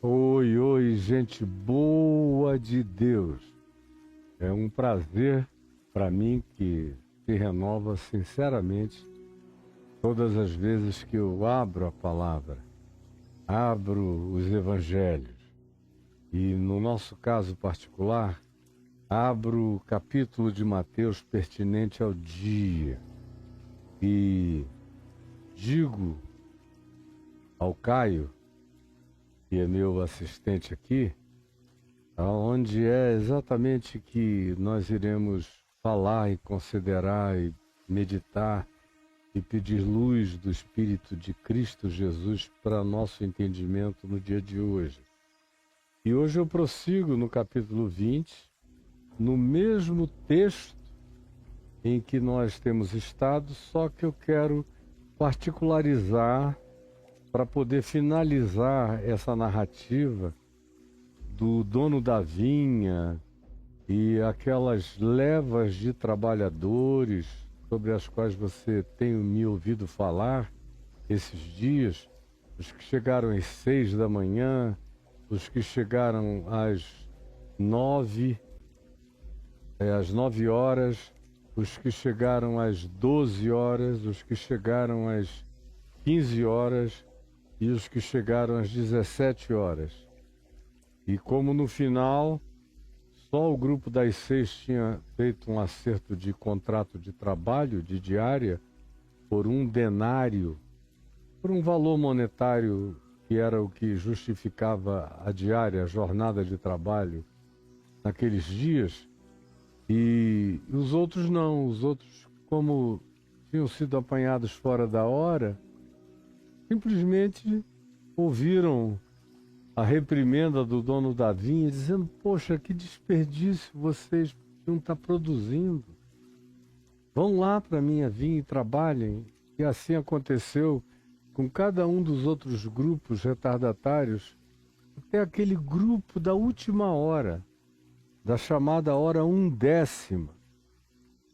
Oi, oi, gente boa de Deus. É um prazer para mim que se renova sinceramente todas as vezes que eu abro a palavra, abro os evangelhos e, no nosso caso particular, abro o capítulo de Mateus pertinente ao dia e digo ao Caio, que é meu assistente aqui, onde é exatamente que nós iremos falar e considerar e meditar e pedir luz do Espírito de Cristo Jesus para nosso entendimento no dia de hoje. E hoje eu prossigo no capítulo 20, no mesmo texto em que nós temos estado, só que eu quero particularizar para poder finalizar essa narrativa do dono da vinha e aquelas levas de trabalhadores sobre as quais você tem me ouvido falar esses dias, os que chegaram às 6 da manhã, os que chegaram às 9 horas, os que chegaram às 12 horas, os que chegaram às 15 horas, e os que chegaram às 17 horas. E como no final, só o grupo das 6 tinha feito um acerto de contrato de trabalho, de diária, por 1 denário, por um valor monetário que era o que justificava a diária, a jornada de trabalho naqueles dias. E os outros não, os outros, como tinham sido apanhados fora da hora, simplesmente ouviram a reprimenda do dono da vinha, dizendo: poxa, que desperdício, vocês não estão produzindo. Vão lá para a minha vinha e trabalhem. E assim aconteceu com cada um dos outros grupos retardatários, até aquele grupo da última hora, da chamada hora 1/10.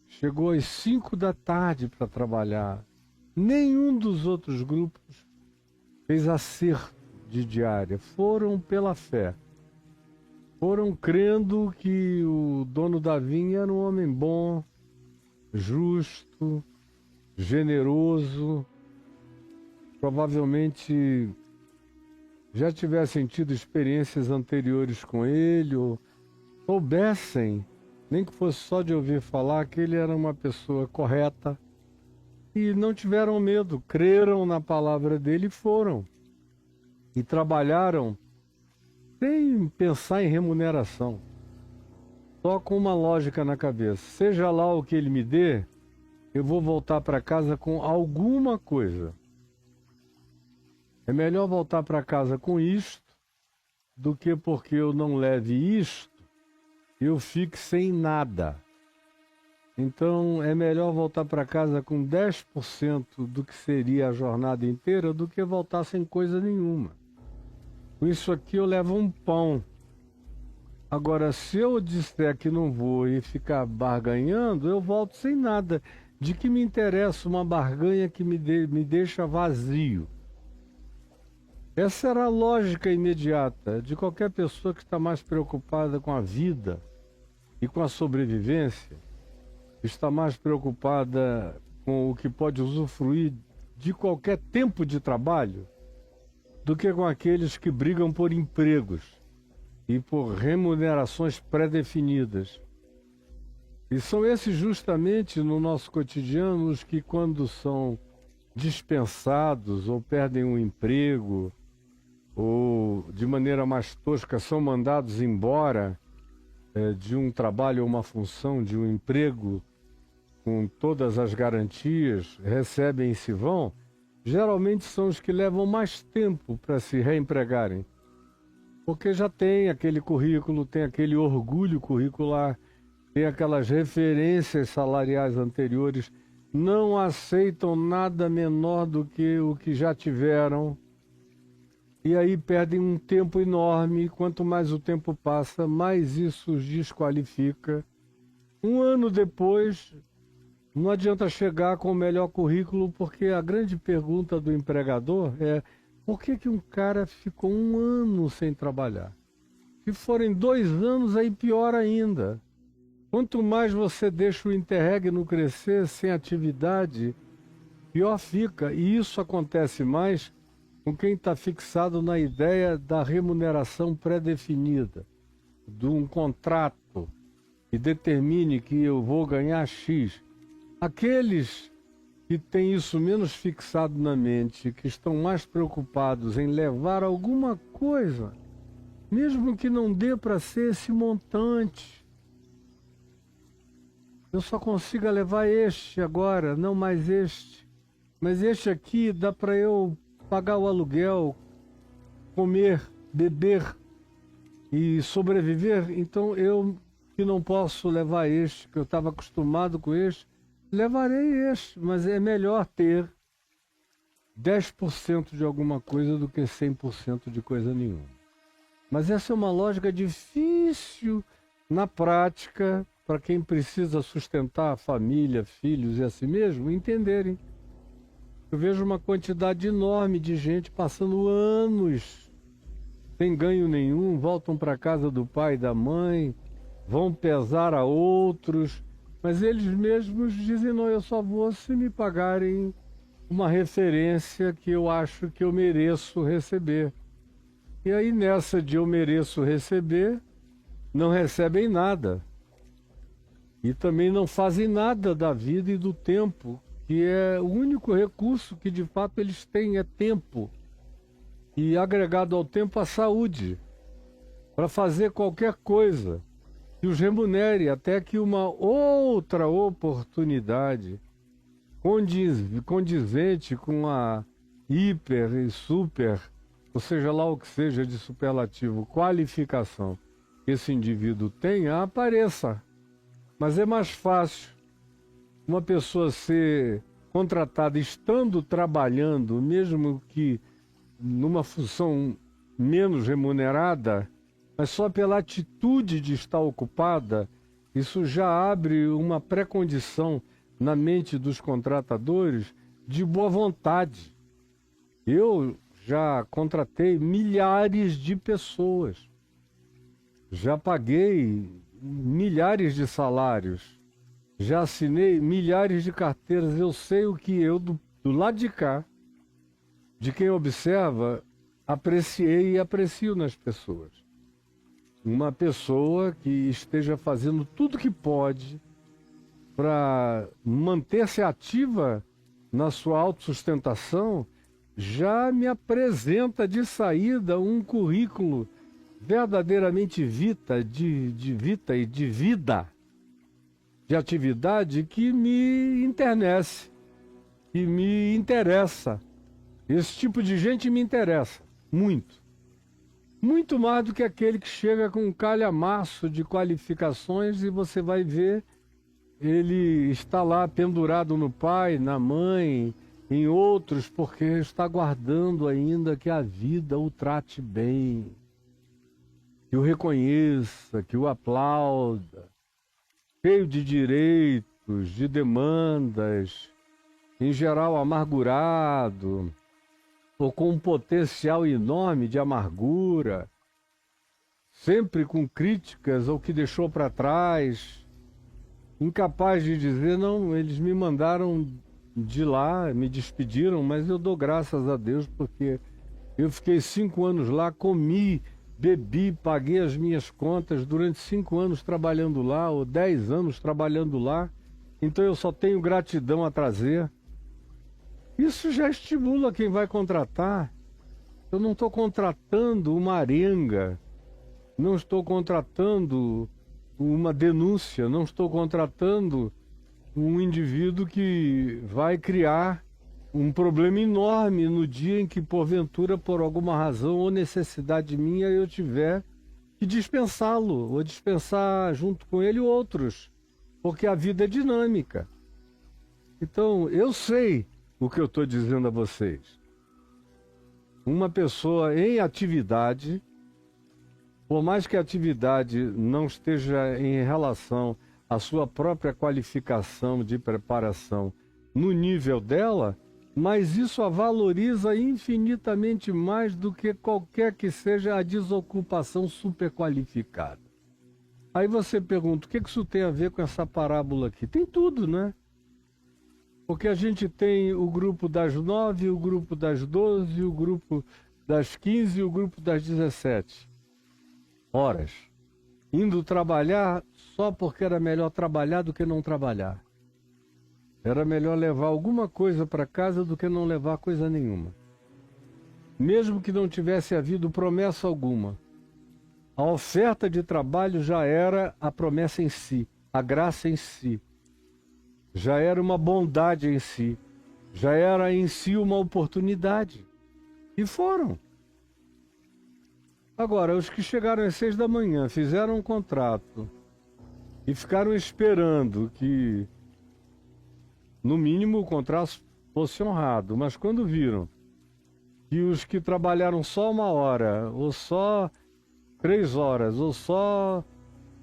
Chegou às 5 da tarde para trabalhar. Nenhum dos outros grupos fez acerto de diária. Foram pela fé. Foram crendo que o dono da vinha era um homem bom, justo, generoso. Provavelmente já tivessem tido experiências anteriores com ele, ou soubessem, nem que fosse só de ouvir falar, que ele era uma pessoa correta. E não tiveram medo, creram na palavra dele e foram. E trabalharam sem pensar em remuneração, só com uma lógica na cabeça: seja lá o que ele me dê, eu vou voltar para casa com alguma coisa. É melhor voltar para casa com isto do que porque eu não leve isto, eu fique sem nada. Então é melhor voltar para casa com 10% do que seria a jornada inteira do que voltar sem coisa nenhuma. Com isso aqui eu levo um pão. Agora, se eu disser que não vou e ficar barganhando, eu volto sem nada. De que me interessa uma barganha que me deixa vazio? Essa era a lógica imediata de qualquer pessoa que está mais preocupada com a vida e com a sobrevivência, está mais preocupada com o que pode usufruir de qualquer tempo de trabalho, do que com aqueles que brigam por empregos e por remunerações pré-definidas. E são esses justamente no nosso cotidiano os que, quando são dispensados ou perdem um emprego, ou de maneira mais tosca são mandados embora de um trabalho ou uma função, de um emprego com todas as garantias, recebem e se vão, geralmente são os que levam mais tempo para se reempregarem. Porque já tem aquele currículo, tem aquele orgulho curricular, tem aquelas referências salariais anteriores, não aceitam nada menor do que o que já tiveram, e aí perdem um tempo enorme. Quanto mais o tempo passa, mais isso os desqualifica. Um ano depois, não adianta chegar com o melhor currículo, porque a grande pergunta do empregador é: por que um cara ficou um ano sem trabalhar? Se forem 2 anos, aí pior ainda. Quanto mais você deixa o interregno crescer sem atividade, pior fica. E isso acontece mais com quem está fixado na ideia da remuneração pré-definida, de um contrato que determine que eu vou ganhar X. Aqueles que têm isso menos fixado na mente, que estão mais preocupados em levar alguma coisa, mesmo que não dê para ser esse montante. Eu só consigo levar este agora, não mais este. Mas este aqui dá para eu pagar o aluguel, comer, beber e sobreviver. Então eu que não posso levar este, que eu estava acostumado com este, levarei este. Mas é melhor ter 10% de alguma coisa do que 100% de coisa nenhuma. Mas essa é uma lógica difícil na prática, para quem precisa sustentar a família, filhos e a si mesmo, entenderem. Eu vejo uma quantidade enorme de gente passando anos sem ganho nenhum, voltam para a casa do pai e da mãe, vão pesar a outros, mas eles mesmos dizem: não, eu só vou se me pagarem uma referência que eu acho que eu mereço receber. E aí, nessa de eu mereço receber, não recebem nada. E também não fazem nada da vida e do tempo, que é o único recurso que de fato eles têm, é tempo. E agregado ao tempo, a saúde, para fazer qualquer coisa que os remunere, até que uma outra oportunidade condizente com a hiper e super, ou seja lá o que seja de superlativo, qualificação que esse indivíduo tenha, apareça. Mas é mais fácil uma pessoa ser contratada estando trabalhando, mesmo que numa função menos remunerada, mas só pela atitude de estar ocupada. Isso já abre uma pré-condição na mente dos contratadores de boa vontade. Eu já contratei milhares de pessoas, já paguei milhares de salários, já assinei milhares de carteiras. Eu sei o que eu, do lado de cá, de quem observa, apreciei e aprecio nas pessoas. Uma pessoa que esteja fazendo tudo que pode para manter-se ativa na sua autossustentação, já me apresenta de saída um currículo verdadeiramente de vida, de atividade que me internece, que me interessa. Esse tipo de gente me interessa muito. Muito mais do que aquele que chega com um calhamaço de qualificações e você vai ver, ele está lá pendurado no pai, na mãe, em outros, porque está guardando ainda que a vida o trate bem. que o reconheça, que o aplauda, cheio de direitos, de demandas, em geral amargurado, ou com um potencial enorme de amargura, sempre com críticas ao que deixou para trás, incapaz de dizer, não, eles me mandaram de lá, me despediram, mas eu dou graças a Deus porque eu fiquei 5 anos lá, comi, bebi, paguei as minhas contas durante 5 anos trabalhando lá, ou 10 anos trabalhando lá, então eu só tenho gratidão a trazer. Isso já estimula quem vai contratar. Eu não estou contratando uma arenga, não estou contratando uma denúncia, não estou contratando um indivíduo que vai criar um problema enorme no dia em que, porventura, por alguma razão ou necessidade minha, eu tiver que dispensá-lo, ou dispensar junto com ele outros, porque a vida é dinâmica. Então, eu sei o que eu estou dizendo a vocês. Uma pessoa em atividade, por mais que a atividade não esteja em relação à sua própria qualificação de preparação no nível dela, mas isso a valoriza infinitamente mais do que qualquer que seja a desocupação superqualificada. Aí você pergunta, o que isso tem a ver com essa parábola aqui? Tem tudo, né? Porque a gente tem o grupo das 9, o grupo das 12, o grupo das 15 e o grupo das 17 horas, indo trabalhar só porque era melhor trabalhar do que não trabalhar. Era melhor levar alguma coisa para casa do que não levar coisa nenhuma. Mesmo que não tivesse havido promessa alguma. A oferta de trabalho já era a promessa em si, a graça em si. Já era uma bondade em si. Já era em si uma oportunidade. E foram. Agora, os que chegaram às 6 da manhã, fizeram um contrato e ficaram esperando que, no mínimo, o contrato fosse honrado. Mas quando viram que os que trabalharam só 1 hora, ou só 3 horas, ou só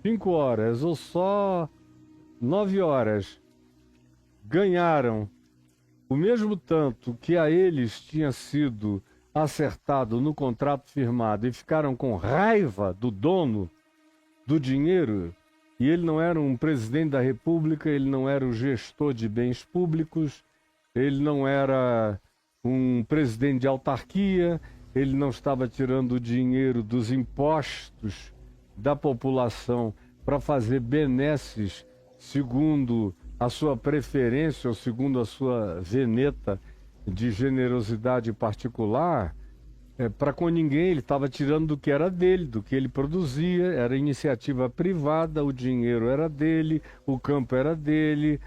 5 horas, ou só 9 horas, ganharam o mesmo tanto que a eles tinha sido acertado no contrato firmado e ficaram com raiva do dono do dinheiro, e ele não era um presidente da República, ele não era o gestor de bens públicos, ele não era um presidente de autarquia, ele não estava tirando o dinheiro dos impostos da população para fazer benesses segundo a sua preferência ou segundo a sua veneta de generosidade particular, para com ninguém. Ele estava tirando do que era dele, do que ele produzia, era iniciativa privada, o dinheiro era dele, o campo era dele,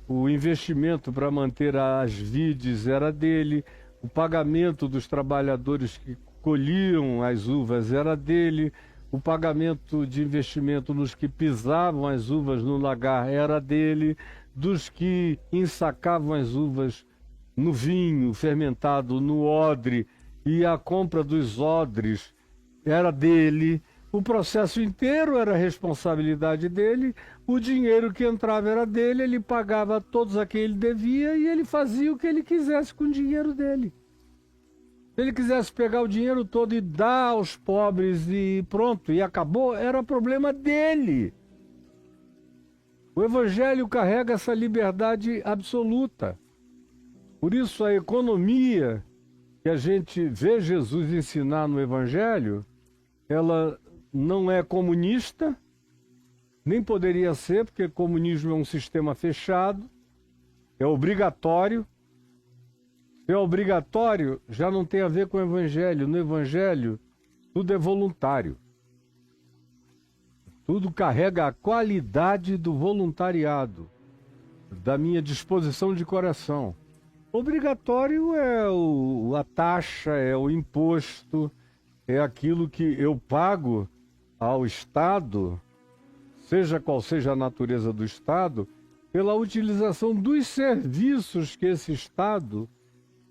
o investimento para manter as vides era dele, o pagamento dos trabalhadores que colhiam as uvas era dele, o pagamento de investimento nos que pisavam as uvas no lagar era dele, dos que ensacavam as uvas no vinho fermentado, no odre, e a compra dos odres era dele, o processo inteiro era responsabilidade dele, o dinheiro que entrava era dele, ele pagava todos a quem ele devia e ele fazia o que ele quisesse com o dinheiro dele. Se ele quisesse pegar o dinheiro todo e dar aos pobres e pronto, e acabou, era problema dele. O Evangelho carrega essa liberdade absoluta. Por isso a economia que a gente vê Jesus ensinar no Evangelho, ela não é comunista, nem poderia ser, porque comunismo é um sistema fechado, é obrigatório. Se é obrigatório, já não tem a ver com o Evangelho. No Evangelho, tudo é voluntário. Tudo carrega a qualidade do voluntariado, da minha disposição de coração. Obrigatório é a taxa, é o imposto, é aquilo que eu pago ao Estado, seja qual seja a natureza do Estado, pela utilização dos serviços que esse Estado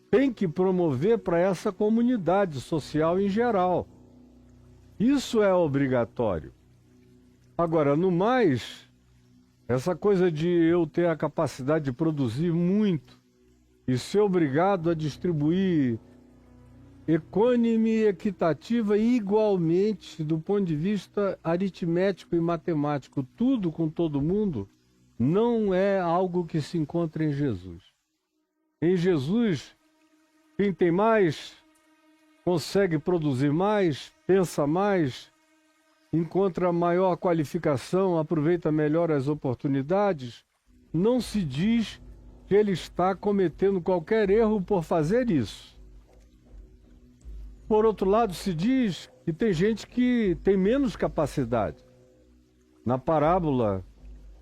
tem que promover para essa comunidade social em geral. Isso é obrigatório. Agora, no mais, essa coisa de eu ter a capacidade de produzir muito e ser obrigado a distribuir equânime e equitativa igualmente do ponto de vista aritmético e matemático, tudo com todo mundo, não é algo que se encontra em Jesus. Em Jesus, quem tem mais, consegue produzir mais, pensa mais, encontra maior qualificação, aproveita melhor as oportunidades, não se diz que ele está cometendo qualquer erro por fazer isso. Por outro lado, se diz que tem gente que tem menos capacidade. Na parábola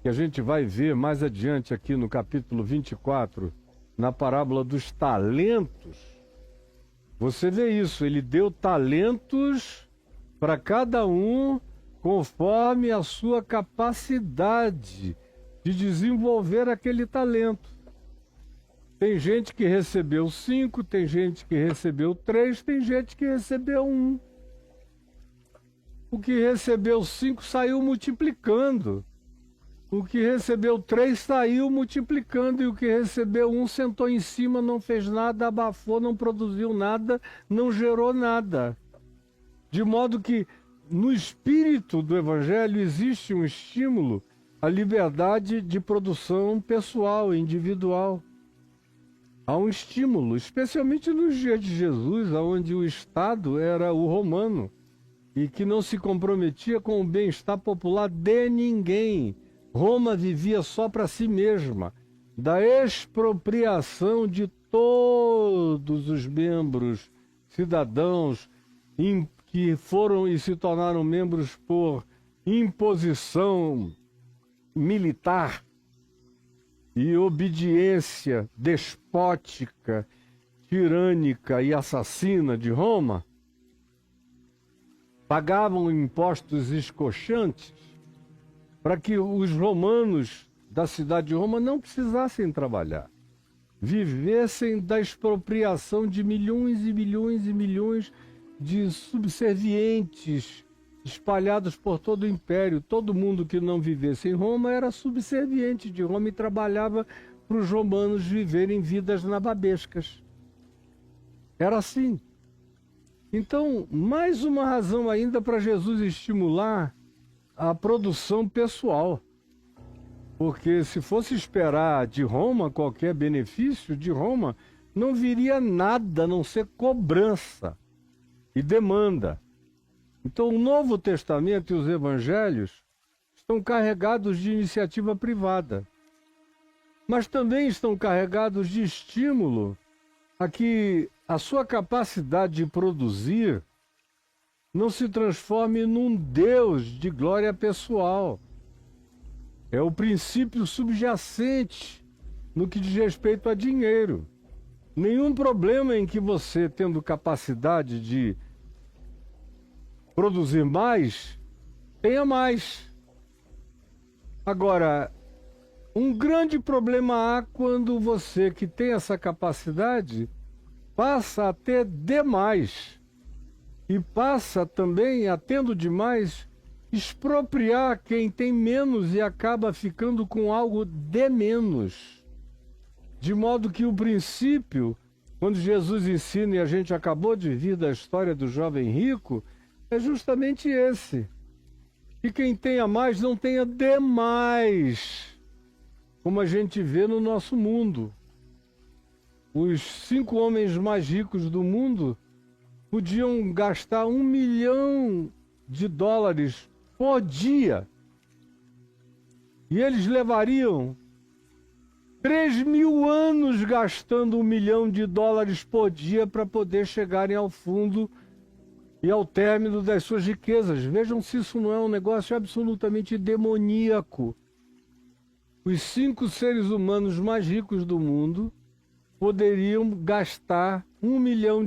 que a gente vai ver mais adiante aqui no capítulo 24, na parábola dos talentos, você vê isso, ele deu talentos para cada um conforme a sua capacidade de desenvolver aquele talento. Tem gente que recebeu 5, tem gente que recebeu 3, tem gente que recebeu 1. O que recebeu 5 saiu multiplicando. O que recebeu 3 saiu multiplicando, e o que recebeu 1 sentou em cima, não fez nada, abafou, não produziu nada, não gerou nada. De modo que no espírito do Evangelho existe um estímulo à liberdade de produção pessoal, individual. Há um estímulo, especialmente nos dias de Jesus, onde o Estado era o romano e que não se comprometia com o bem-estar popular de ninguém. Roma vivia só para si mesma, da expropriação de todos os membros, cidadãos, que foram e se tornaram membros por imposição militar e obediência despótica, tirânica e assassina de Roma. Pagavam impostos escochantes para que os romanos da cidade de Roma não precisassem trabalhar, vivessem da expropriação de milhões e milhões e milhões de subservientes espalhados por todo o império. Todo mundo que não vivesse em Roma era subserviente de Roma e trabalhava para os romanos viverem vidas nababescas. Era assim. Então, mais uma razão ainda para Jesus estimular a produção pessoal. Porque se fosse esperar de Roma qualquer benefício, de Roma não viria nada a não ser cobrança e demanda. Então o Novo Testamento e os Evangelhos estão carregados de iniciativa privada, mas também estão carregados de estímulo a que a sua capacidade de produzir não se transforme num Deus de glória pessoal. É o princípio subjacente no que diz respeito a dinheiro. Nenhum problema em que você, tendo capacidade de produzir mais, tenha mais. Agora, um grande problema há quando você que tem essa capacidade passa a ter demais e passa também, a tendo demais, expropriar quem tem menos e acaba ficando com algo de menos. De modo que o princípio, quando Jesus ensina, e a gente acabou de vir da história do jovem rico, é justamente esse. Que quem tenha mais não tenha demais, como a gente vê no nosso mundo. Os 5 homens mais ricos do mundo podiam gastar $1 milhão por dia. E eles levariam 3.000 anos gastando $1 milhão por dia para poder chegarem ao fundo e ao término das suas riquezas. Vejam se isso não é um negócio absolutamente demoníaco. Os 5 seres humanos mais ricos do mundo poderiam gastar $1 milhão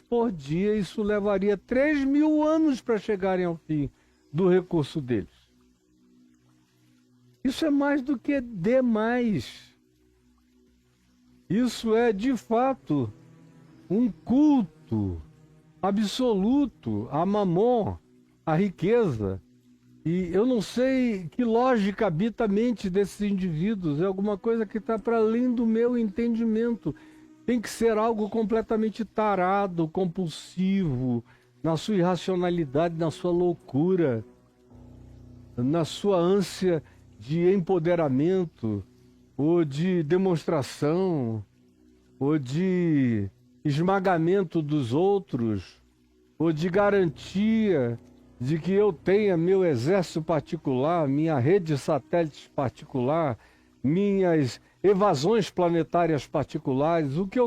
por dia. Isso levaria 3.000 anos para chegarem ao fim do recurso deles. Isso é mais do que demais. Isso é, de fato, um culto absoluto a Mamon, a riqueza. E eu não sei que lógica habita a mente desses indivíduos, é alguma coisa que está para além do meu entendimento. Tem que ser algo completamente tarado, compulsivo, na sua irracionalidade, na sua loucura, na sua ânsia de empoderamento, ou de demonstração, ou de esmagamento dos outros, ou de garantia de que eu tenha meu exército particular, minha rede de satélites particular, minhas evasões planetárias particulares, o que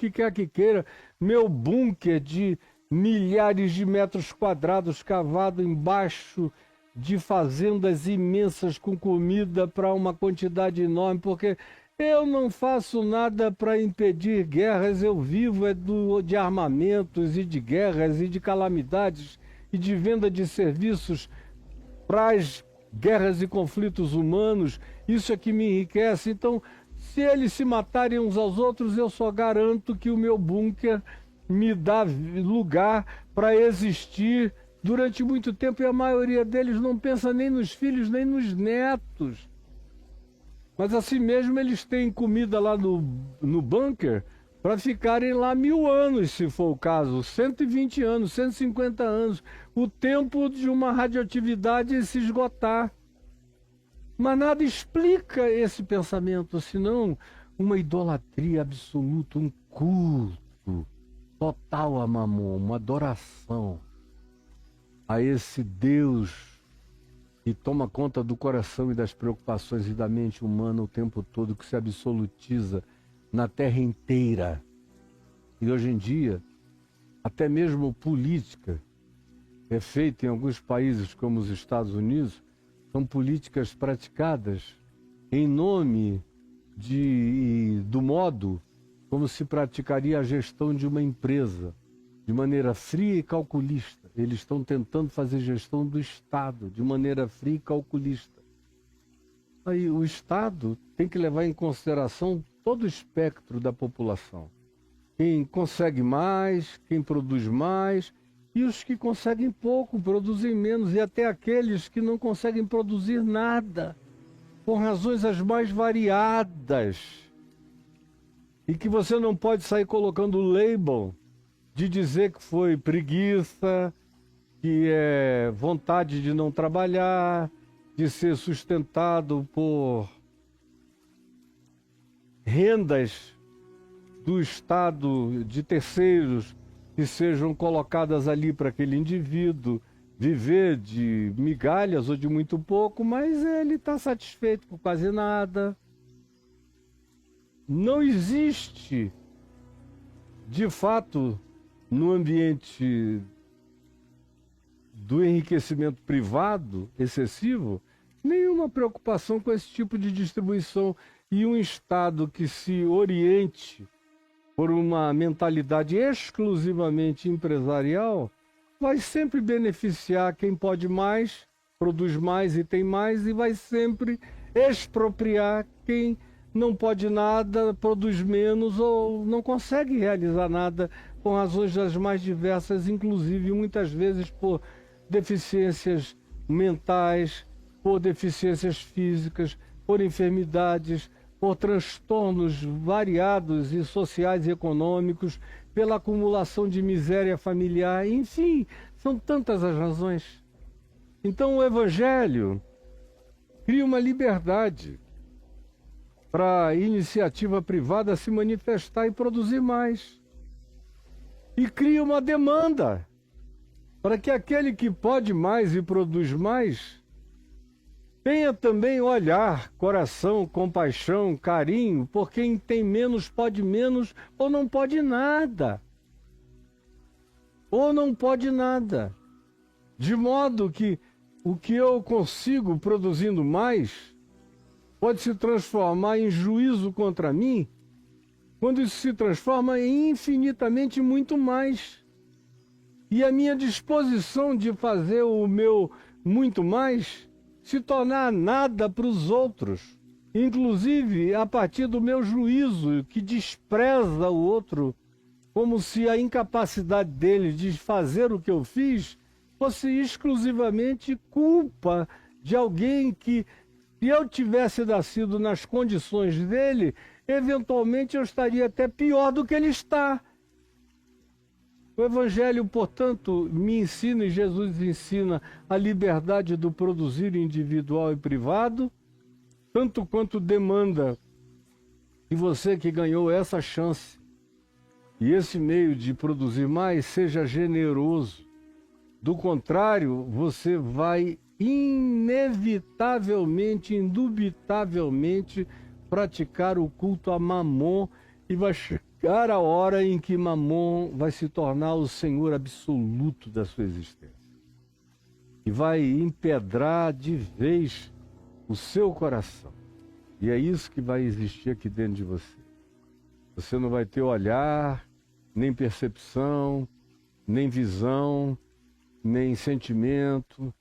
quer que queira, meu bunker de milhares de metros quadrados cavado embaixo de fazendas imensas com comida para uma quantidade enorme, porque eu não faço nada para impedir guerras, eu vivo de armamentos e de guerras e de calamidades e de venda de serviços para as guerras e conflitos humanos. Isso é que me enriquece. Então, se eles se matarem uns aos outros, eu só garanto que o meu bunker me dá lugar para existir durante muito tempo, e a maioria deles não pensa nem nos filhos, nem nos netos. Mas assim mesmo eles têm comida lá no bunker para ficarem lá 1000 anos, se for o caso, 120 anos, 150 anos, o tempo de uma radioatividade se esgotar. Mas nada explica esse pensamento, senão uma idolatria absoluta, um culto total a Mamon, uma adoração a esse Deus que toma conta do coração e das preocupações e da mente humana o tempo todo, que se absolutiza na terra inteira. E hoje em dia, até mesmo política é feita em alguns países como os Estados Unidos, são políticas praticadas em nome do modo como se praticaria a gestão de uma empresa, de maneira fria e calculista. Eles estão tentando fazer gestão do Estado de maneira fria e calculista. Aí o Estado tem que levar em consideração todo o espectro da população. Quem consegue mais, quem produz mais, e os que conseguem pouco, produzem menos, e até aqueles que não conseguem produzir nada, por razões as mais variadas. E que você não pode sair colocando o label de dizer que foi preguiça, que é vontade de não trabalhar, de ser sustentado por rendas do Estado, de terceiros, que sejam colocadas ali para aquele indivíduo viver de migalhas ou de muito pouco, mas ele está satisfeito com quase nada. Não existe, de fato, no ambiente do enriquecimento privado excessivo, nenhuma preocupação com esse tipo de distribuição. E um Estado que se oriente por uma mentalidade exclusivamente empresarial vai sempre beneficiar quem pode mais, produz mais e tem mais, e vai sempre expropriar quem não pode nada, produz menos ou não consegue realizar nada por razões das mais diversas, inclusive muitas vezes por deficiências mentais, por deficiências físicas, por enfermidades, por transtornos variados e sociais e econômicos, pela acumulação de miséria familiar, enfim, são tantas as razões. Então o Evangelho cria uma liberdade para a iniciativa privada se manifestar e produzir mais. E cria uma demanda para que aquele que pode mais e produz mais tenha também olhar, coração, compaixão, carinho, por quem tem menos pode menos ou não pode nada. Ou não pode nada. De modo que o que eu consigo produzindo mais pode se transformar em juízo contra mim, quando isso se transforma em infinitamente muito mais. E a minha disposição de fazer o meu muito mais se tornar nada para os outros, inclusive a partir do meu juízo, que despreza o outro, como se a incapacidade dele de fazer o que eu fiz fosse exclusivamente culpa de alguém que, se eu tivesse nascido nas condições dele, eventualmente eu estaria até pior do que ele está. O Evangelho, portanto, me ensina, e Jesus ensina, a liberdade do produzir individual e privado, tanto quanto demanda que você que ganhou essa chance e esse meio de produzir mais, seja generoso. Do contrário, você vai inevitavelmente, indubitavelmente praticar o culto a Mamon e vai chegar a hora em que Mamon vai se tornar o senhor absoluto da sua existência e vai empedrar de vez o seu coração. E é isso que vai existir aqui dentro de você. Você não vai ter olhar, nem percepção, nem visão, nem sentimento,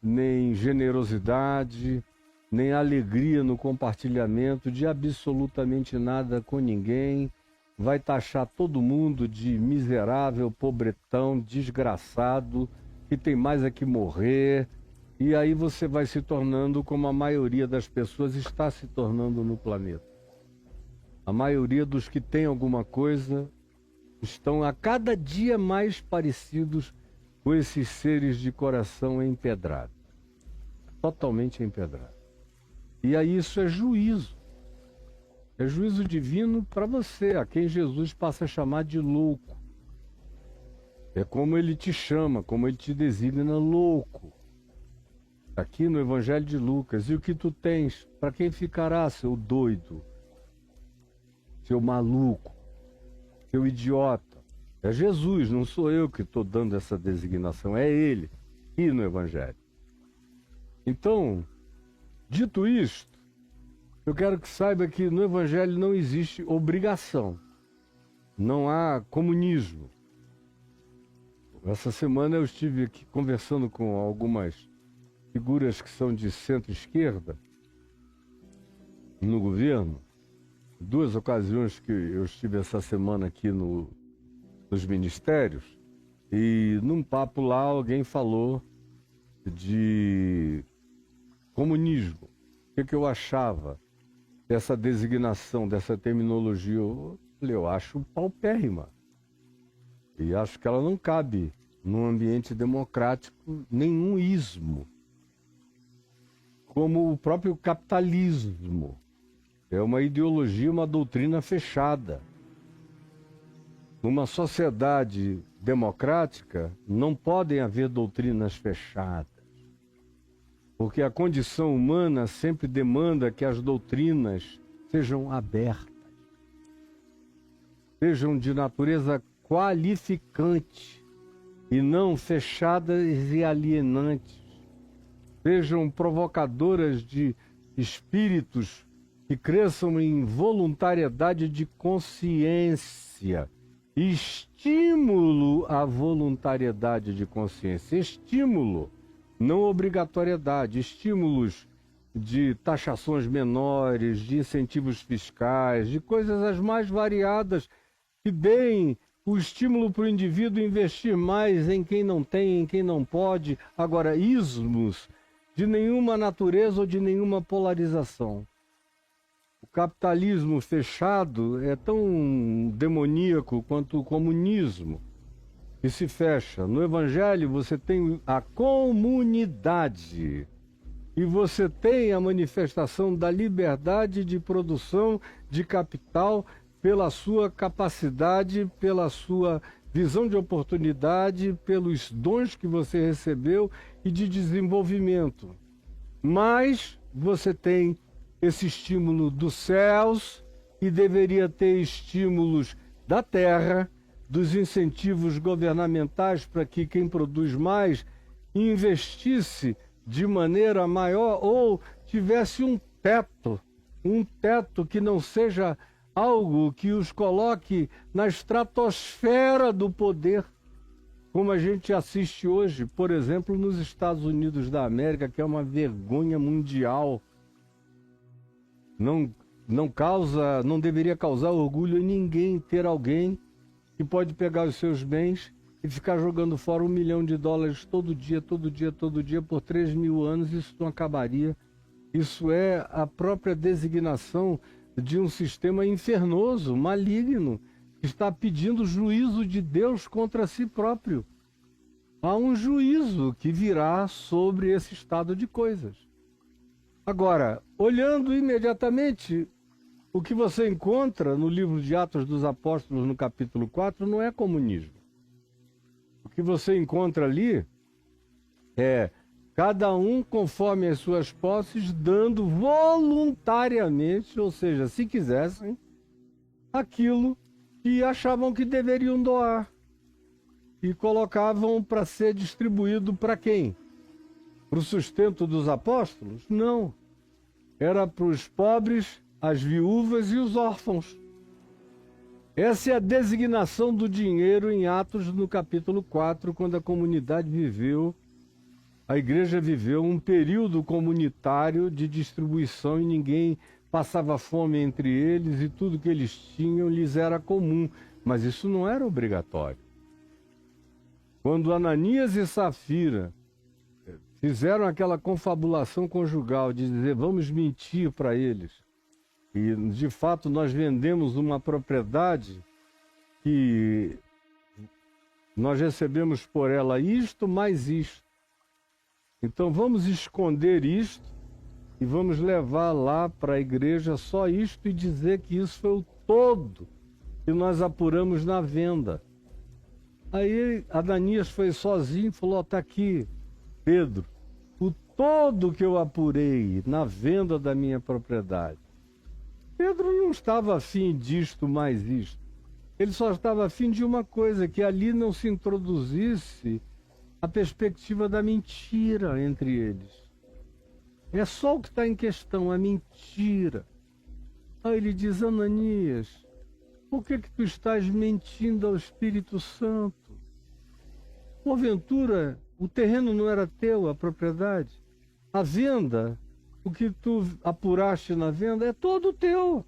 nem generosidade, nem alegria no compartilhamento de absolutamente nada com ninguém. Vai taxar todo mundo de miserável, pobretão, desgraçado, que tem mais é que morrer. E aí você vai se tornando como a maioria das pessoas está se tornando no planeta. A maioria dos que têm alguma coisa estão a cada dia mais parecidos com esses seres de coração empedrado, totalmente empedrado. E aí isso é juízo divino para você, a quem Jesus passa a chamar de louco. É como ele te chama, como ele te designa louco. Aqui no Evangelho de Lucas, e o que tu tens, para quem ficará, seu doido, seu maluco, seu idiota? É Jesus, não sou eu que estou dando essa designação, é ele, aqui no Evangelho. Então, dito isto, eu quero que saiba que no Evangelho não existe obrigação, não há comunismo. Essa semana eu estive aqui conversando com algumas figuras que são de centro-esquerda no governo. Duas ocasiões que eu estive essa semana aqui nos ministérios, e num papo lá alguém falou de comunismo. O que eu achava dessa designação, dessa terminologia? Eu acho paupérrima. E acho que ela não cabe num ambiente democrático, nenhum ismo. Como o próprio capitalismo. É uma ideologia, uma doutrina fechada. Numa sociedade democrática, não podem haver doutrinas fechadas. Porque a condição humana sempre demanda que as doutrinas sejam abertas. Sejam de natureza qualificante e não fechadas e alienantes. Sejam provocadoras de espíritos que cresçam em voluntariedade de consciência. Estímulo à voluntariedade de consciência. Estímulo, não obrigatoriedade. Estímulos de taxações menores, de incentivos fiscais, de coisas as mais variadas que deem o estímulo para o indivíduo investir mais em quem não tem, em quem não pode. Agora, ismos de nenhuma natureza ou de nenhuma polarização. O capitalismo fechado é tão demoníaco quanto o comunismo, que se fecha. No Evangelho você tem a comunidade e você tem a manifestação da liberdade de produção de capital pela sua capacidade, pela sua visão de oportunidade, pelos dons que você recebeu e de desenvolvimento. Mas você tem esse estímulo dos céus e deveria ter estímulos da terra, dos incentivos governamentais para que quem produz mais investisse de maneira maior ou tivesse um teto que não seja algo que os coloque na estratosfera do poder, como a gente assiste hoje, por exemplo, nos Estados Unidos da América, que é uma vergonha mundial. Não deveria causar orgulho em ninguém ter alguém que pode pegar os seus bens e ficar jogando fora US$ 1 milhão todo dia, por 3.000 anos, isso não acabaria. Isso é a própria designação de um sistema infernoso, maligno, que está pedindo juízo de Deus contra si próprio. Há um juízo que virá sobre esse estado de coisas. Agora, olhando imediatamente, o que você encontra no livro de Atos dos Apóstolos, no capítulo 4, não é comunismo. O que você encontra ali é cada um conforme as suas posses, dando voluntariamente, ou seja, se quisessem, aquilo que achavam que deveriam doar. E colocavam para ser distribuído para quem? Para o sustento dos apóstolos? Não. Era para os pobres, as viúvas e os órfãos. Essa é a designação do dinheiro em Atos, no capítulo 4, quando a comunidade viveu, a igreja viveu um período comunitário de distribuição e ninguém passava fome entre eles e tudo que eles tinham lhes era comum. Mas isso não era obrigatório. Quando Ananias e Safira fizeram aquela confabulação conjugal de dizer vamos mentir para eles, e de fato nós vendemos uma propriedade que nós recebemos por ela isto mais isto. Então vamos esconder isto e vamos levar lá para a igreja só isto e dizer que isso foi o todo que nós apuramos na venda. Aí Ananias foi sozinho e falou, está aqui, Pedro, o todo que eu apurei na venda da minha propriedade. Pedro não estava afim disto mais isto. Ele só estava afim de uma coisa, que ali não se introduzisse a perspectiva da mentira entre eles. É só o que está em questão, a mentira. Aí ele diz, Ananias, por que tu estás mentindo ao Espírito Santo? Porventura, o terreno não era teu, a propriedade? A venda, o que tu apuraste na venda, é todo teu.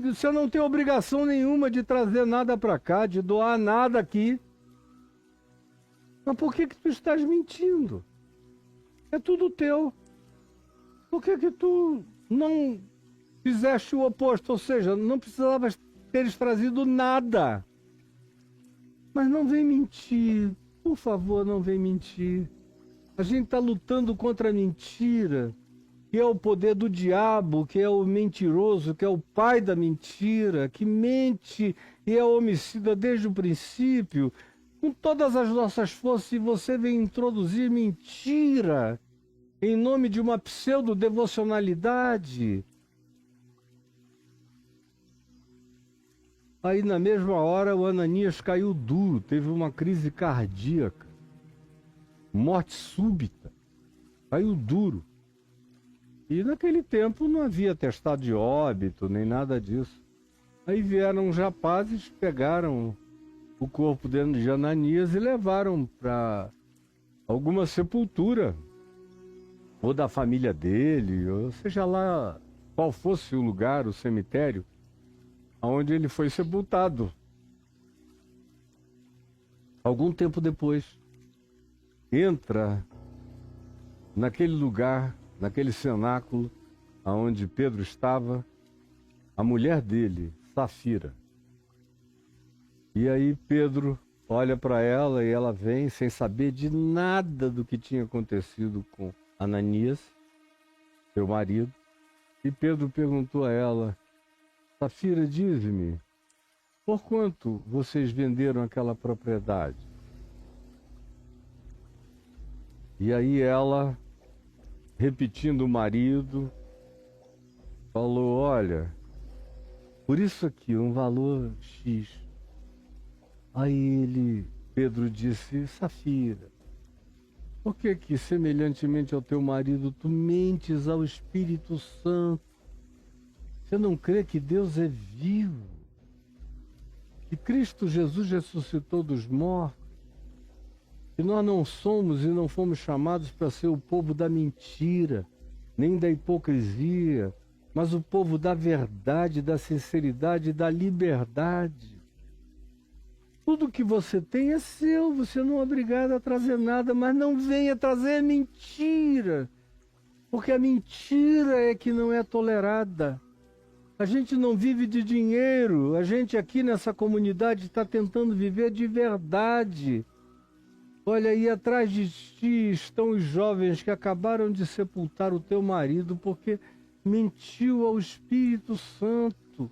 Você não tem obrigação nenhuma de trazer nada para cá, de doar nada aqui. Mas por que tu estás mentindo? É tudo teu. Por que tu não fizeste o oposto? Ou seja, não precisavas teres trazido nada. Mas não vem mentir. Por favor, não vem mentir. A gente está lutando contra a mentira, que é o poder do diabo, que é o mentiroso, que é o pai da mentira, que mente e é homicida desde o princípio, com todas as nossas forças, e você vem introduzir mentira em nome de uma pseudo-devocionalidade. Aí na mesma hora o Ananias caiu duro, teve uma crise cardíaca, morte súbita, caiu duro. E naquele tempo não havia atestado de óbito, nem nada disso. Aí vieram os rapazes, pegaram o corpo de Ananias e levaram para alguma sepultura, ou da família dele, ou seja lá qual fosse o lugar, o cemitério, onde ele foi sepultado. Algum tempo depois, entra naquele lugar, naquele cenáculo onde Pedro estava, a mulher dele, Safira. E aí Pedro olha para ela e ela vem sem saber de nada do que tinha acontecido com Ananias, seu marido. E Pedro perguntou a ela, Safira, dize-me, por quanto vocês venderam aquela propriedade? E aí ela, repetindo o marido, falou, olha, por isso aqui, um valor X. Aí Pedro disse, Safira, por que semelhantemente ao teu marido, tu mentes ao Espírito Santo? Você não crê que Deus é vivo? Que Cristo Jesus ressuscitou dos mortos? Que nós não somos e não fomos chamados para ser o povo da mentira, nem da hipocrisia, mas o povo da verdade, da sinceridade e da liberdade. Tudo que você tem é seu, você não é obrigado a trazer nada, mas não venha trazer mentira, porque a mentira é que não é tolerada. A gente não vive de dinheiro, a gente aqui nessa comunidade está tentando viver de verdade. Olha, aí atrás de ti estão os jovens que acabaram de sepultar o teu marido porque mentiu ao Espírito Santo.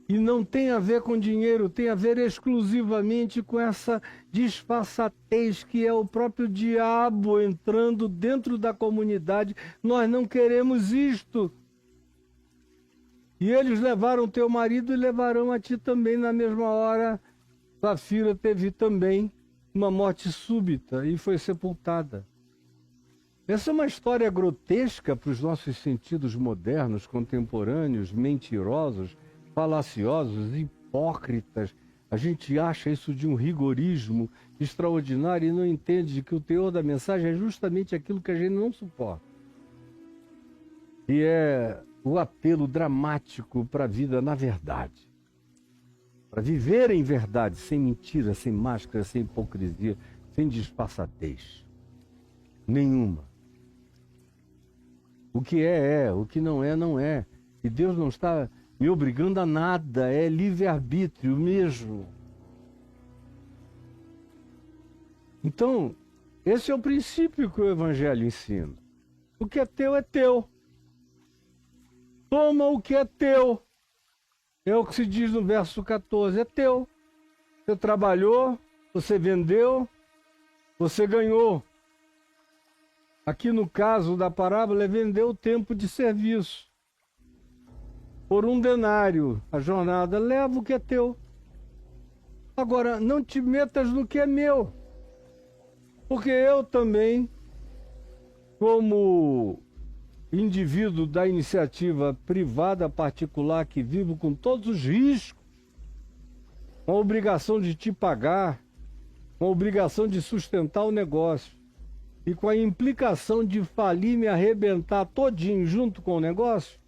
E não tem a ver com dinheiro, tem a ver exclusivamente com essa disfarçatez que é o próprio diabo entrando dentro da comunidade. Nós não queremos isto. E eles levaram teu marido e levarão a ti também na mesma hora. Safira teve também uma morte súbita e foi sepultada. Essa é uma história grotesca para os nossos sentidos modernos, contemporâneos, mentirosos, falaciosos, hipócritas. A gente acha isso de um rigorismo extraordinário e não entende que o teor da mensagem é justamente aquilo que a gente não suporta. E é o apelo dramático para a vida na verdade. Para viver em verdade, sem mentira, sem máscara, sem hipocrisia, sem disfarçatez. Nenhuma. O que é, o que não é, não é. E Deus não está me obrigando a nada, é livre-arbítrio mesmo. Então, esse é o princípio que o Evangelho ensina. O que é teu é teu. Toma o que é teu. É o que se diz no verso 14, é teu. Você trabalhou, você vendeu, você ganhou. Aqui no caso da parábola é vender o tempo de serviço. Por 1 denário a jornada, leva o que é teu. Agora, não te metas no que é meu. Porque eu também, como indivíduo da iniciativa privada particular que vivo com todos os riscos, com a obrigação de te pagar, com a obrigação de sustentar o negócio e com a implicação de falir, me arrebentar todinho junto com o negócio,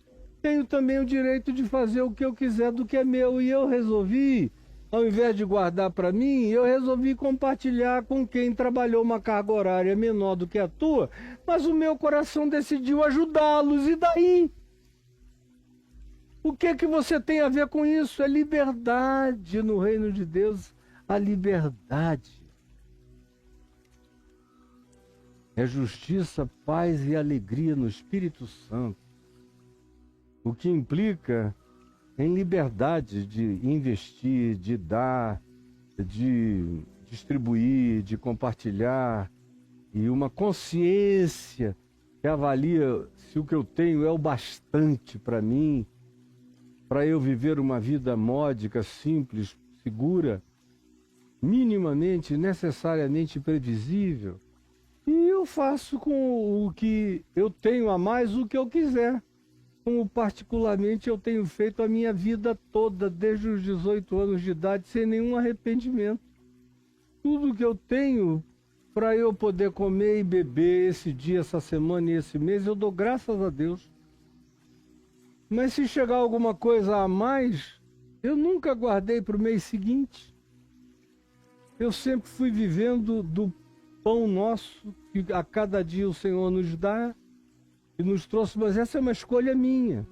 tenho também o direito de fazer o que eu quiser do que é meu. E eu resolvi, ao invés de guardar para mim, eu resolvi compartilhar com quem trabalhou uma carga horária menor do que a tua, mas o meu coração decidiu ajudá-los. E daí? O que que você tem a ver com isso? É liberdade no reino de Deus, a liberdade. É justiça, paz e alegria no Espírito Santo. O que implica em liberdade de investir, de dar, de distribuir, de compartilhar, e uma consciência que avalia se o que eu tenho é o bastante para mim, para eu viver uma vida módica, simples, segura, minimamente, necessariamente previsível. E eu faço com o que eu tenho a mais o que eu quiser. Como particularmente eu tenho feito a minha vida toda, desde os 18 anos de idade, sem nenhum arrependimento. Tudo que eu tenho para eu poder comer e beber esse dia, essa semana e esse mês, eu dou graças a Deus. Mas se chegar alguma coisa a mais, eu nunca guardei para o mês seguinte. Eu sempre fui vivendo do pão nosso, que a cada dia o Senhor nos dá, e nos trouxe, mas essa é uma escolha minha.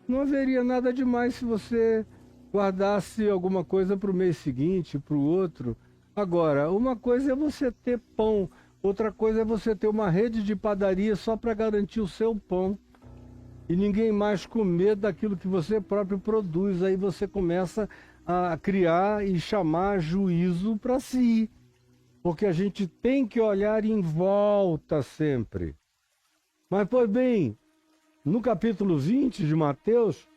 Não haveria nada demais se você guardasse alguma coisa para o mês seguinte, para o outro. Agora, uma coisa é você ter pão, outra coisa é você ter uma rede de padaria só para garantir o seu pão. E ninguém mais comer daquilo que você próprio produz. Aí você começa a criar e chamar juízo para si. Porque a gente tem que olhar em volta sempre. Mas, pois bem, no capítulo 20 de Mateus,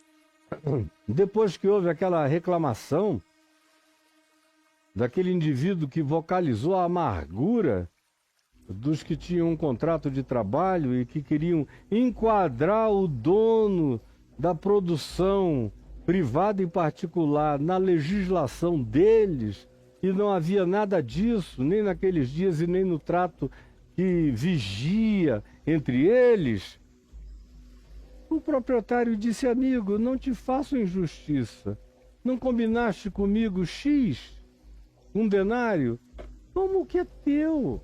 depois que houve aquela reclamação daquele indivíduo que vocalizou a amargura dos que tinham um contrato de trabalho e que queriam enquadrar o dono da produção privada e particular na legislação deles, e não havia nada disso, nem naqueles dias e nem no trato que vigia entre eles, o proprietário disse: amigo, não te faço injustiça, Não combinaste comigo X, um denário? Toma o que é teu.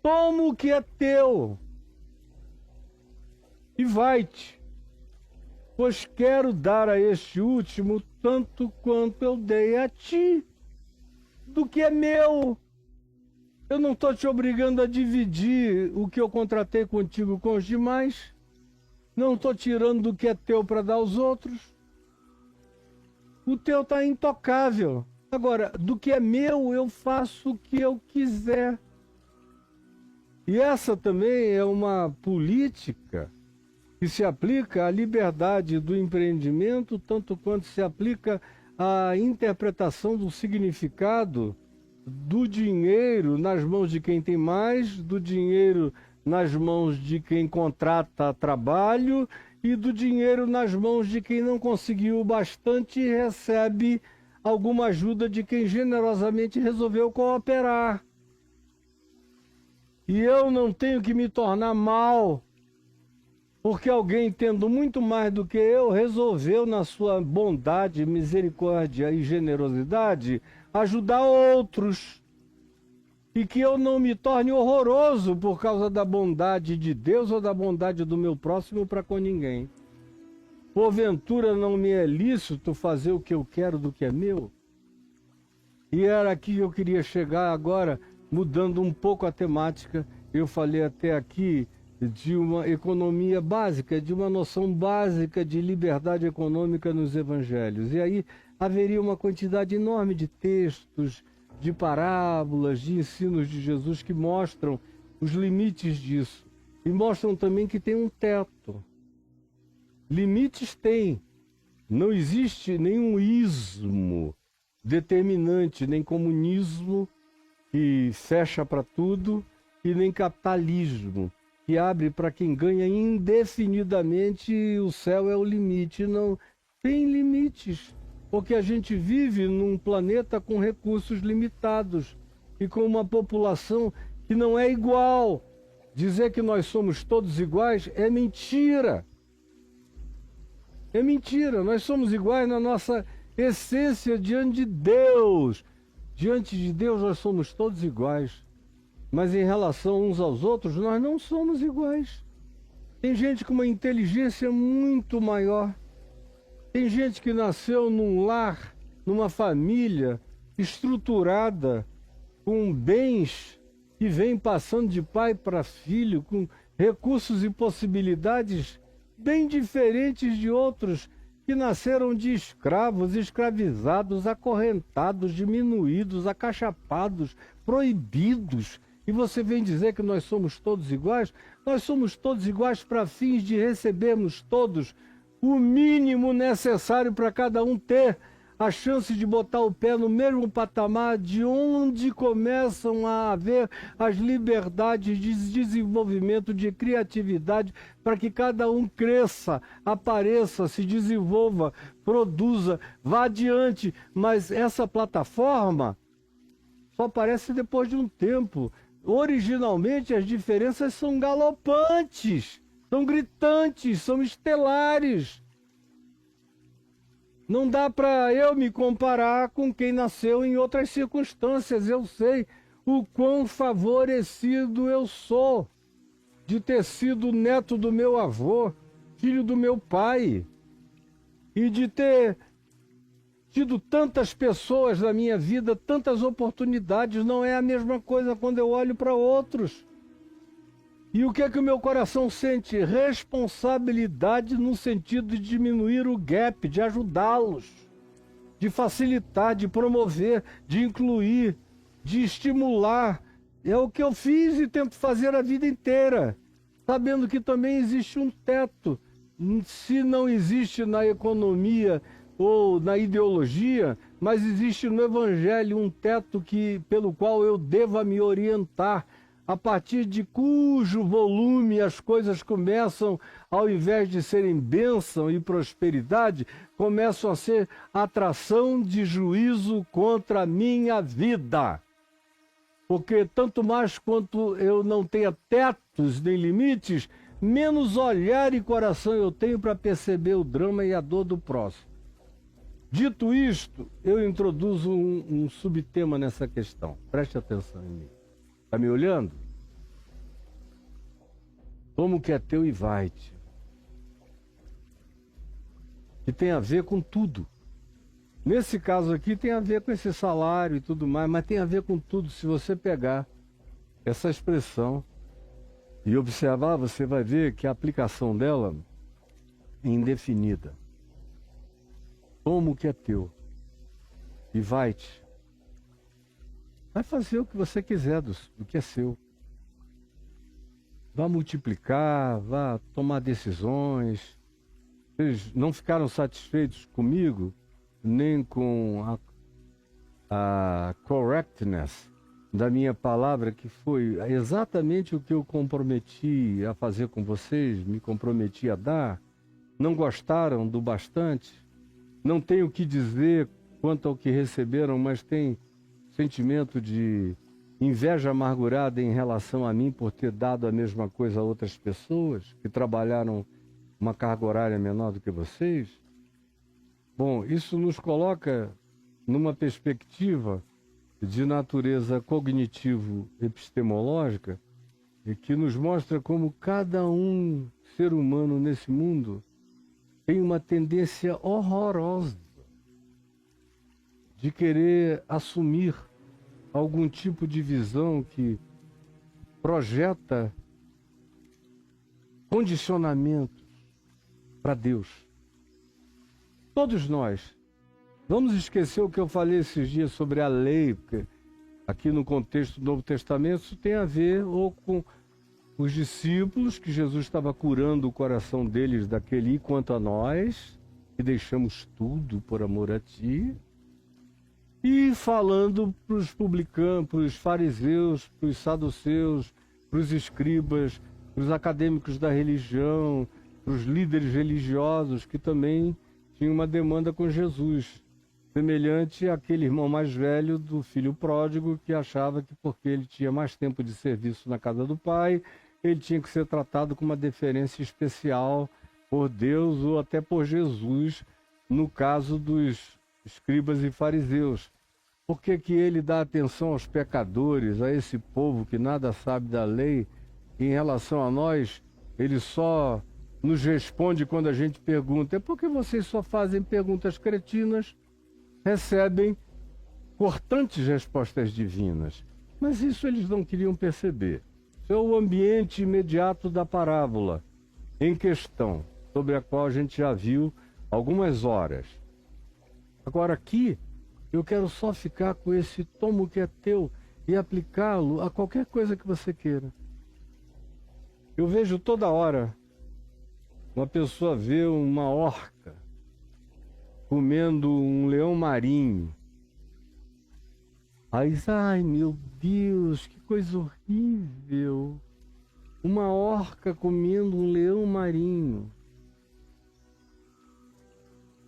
Toma o que é teu. E vai-te, pois quero dar a este último tanto quanto eu dei a ti, do que é meu. Eu não estou te obrigando a dividir o que eu contratei contigo com os demais. Não estou tirando do que é teu para dar aos outros. O teu está intocável. Agora, do que é meu, eu faço o que eu quiser. E essa também é uma política que se aplica à liberdade do empreendimento, tanto quanto se aplica à interpretação do significado do dinheiro nas mãos de quem tem mais, do dinheiro nas mãos de quem contrata trabalho e do dinheiro nas mãos de quem não conseguiu o bastante e recebe alguma ajuda de quem generosamente resolveu cooperar. E eu não tenho que me tornar mal porque alguém, tendo muito mais do que eu, resolveu, na sua bondade, misericórdia e generosidade, ajudar outros. E que eu não me torne horroroso por causa da bondade de Deus ou da bondade do meu próximo para com ninguém. Porventura não me é lícito fazer o que eu quero do que é meu? E era aqui que eu queria chegar agora, mudando um pouco a temática. Eu falei até aqui de uma economia básica, de uma noção básica de liberdade econômica nos evangelhos. E aí haveria uma quantidade enorme de textos, de parábolas, de ensinos de Jesus que mostram os limites disso. E mostram também que tem um teto. Limites tem. Não existe nenhum ismo determinante, nem comunismo que fecha para tudo, e nem capitalismo que abre para quem ganha indefinidamente, o céu é o limite. Não tem limites, porque a gente vive num planeta com recursos limitados e com uma população que não é igual. Dizer que nós somos todos iguais é mentira. É mentira, nós somos iguais na nossa essência diante de Deus. Diante de Deus nós somos todos iguais. Mas em relação uns aos outros, nós não somos iguais. Tem gente com uma inteligência muito maior. Tem gente que nasceu num lar, numa família estruturada, com bens que vem passando de pai para filho, com recursos e possibilidades bem diferentes de outros que nasceram de escravos, escravizados, acorrentados, diminuídos, acachapados, proibidos. E você vem dizer que nós somos todos iguais? Nós somos todos iguais para fins de recebermos todos o mínimo necessário para cada um ter a chance de botar o pé no mesmo patamar de onde começam a haver as liberdades de desenvolvimento, de criatividade, para que cada um cresça, apareça, se desenvolva, produza, vá adiante. Mas essa plataforma só aparece depois de um tempo. Originalmente as diferenças são galopantes, são gritantes, são estelares. Não dá para eu me comparar com quem nasceu em outras circunstâncias. Eu sei o quão favorecido eu sou de ter sido neto do meu avô, filho do meu pai, e de ter tido tantas pessoas na minha vida, tantas oportunidades. Não é a mesma coisa quando eu olho para outros. E o que é que o meu coração sente? Responsabilidade no sentido de diminuir o gap, de ajudá-los, de facilitar, de promover, de incluir, de estimular. É o que eu fiz e tento fazer a vida inteira, sabendo que também existe um teto. Se não existe na economia ou na ideologia, mas existe no Evangelho um teto pelo qual eu deva me orientar, a partir de cujo volume as coisas começam, ao invés de serem bênção e prosperidade, começam a ser atração de juízo contra a minha vida. Porque tanto mais quanto eu não tenha tetos nem limites, menos olhar e coração eu tenho para perceber o drama e a dor do próximo. Dito isto, eu introduzo um subtema nessa questão. Preste atenção em mim. Está me olhando? Toma o que é teu e vai-te. Que tem a ver com tudo. Nesse caso aqui tem a ver com esse salário e tudo mais, mas tem a ver com tudo. Se você pegar essa expressão e observar, você vai ver que a aplicação dela é indefinida. Toma o que é teu e vai-te. Vai fazer o que você quiser do que é seu. Vá multiplicar, vá tomar decisões. Eles não ficaram satisfeitos comigo, nem com a correctness da minha palavra, que foi exatamente o que eu comprometi a fazer com vocês, me comprometi a dar. Não gostaram do bastante? Não tenho o que dizer quanto ao que receberam, mas tem sentimento de inveja amargurada em relação a mim por ter dado a mesma coisa a outras pessoas que trabalharam uma carga horária menor do que vocês? Bom, isso nos coloca numa perspectiva de natureza cognitivo-epistemológica e que nos mostra como cada um ser humano nesse mundo tem uma tendência horrorosa de querer assumir algum tipo de visão que projeta condicionamentos para Deus. Todos nós. Vamos esquecer o que eu falei esses dias sobre a lei, porque aqui no contexto do Novo Testamento isso tem a ver ou com os discípulos, que Jesus estava curando o coração deles daquele quanto a nós, que deixamos tudo por amor a ti, e falando para os publicanos, para os fariseus, para os saduceus, para os escribas, para os acadêmicos da religião, para os líderes religiosos que também tinham uma demanda com Jesus, semelhante àquele irmão mais velho do filho pródigo que achava que porque ele tinha mais tempo de serviço na casa do pai, ele tinha que ser tratado com uma deferência especial por Deus ou até por Jesus, no caso dos escribas e fariseus. Por que que ele dá atenção aos pecadores, a esse povo que nada sabe da lei? Em relação a nós, ele só nos responde quando a gente pergunta. É porque vocês só fazem perguntas cretinas, recebem cortantes respostas divinas. Mas isso eles não queriam perceber. Isso é o ambiente imediato da parábola em questão, sobre a qual a gente já viu algumas horas. Agora aqui, eu quero só ficar com esse tomo que é teu e aplicá-lo a qualquer coisa que você queira. Eu vejo toda hora uma pessoa ver uma orca comendo um leão marinho. Aí, ai meu Deus, que coisa horrível! Uma orca comendo um leão marinho.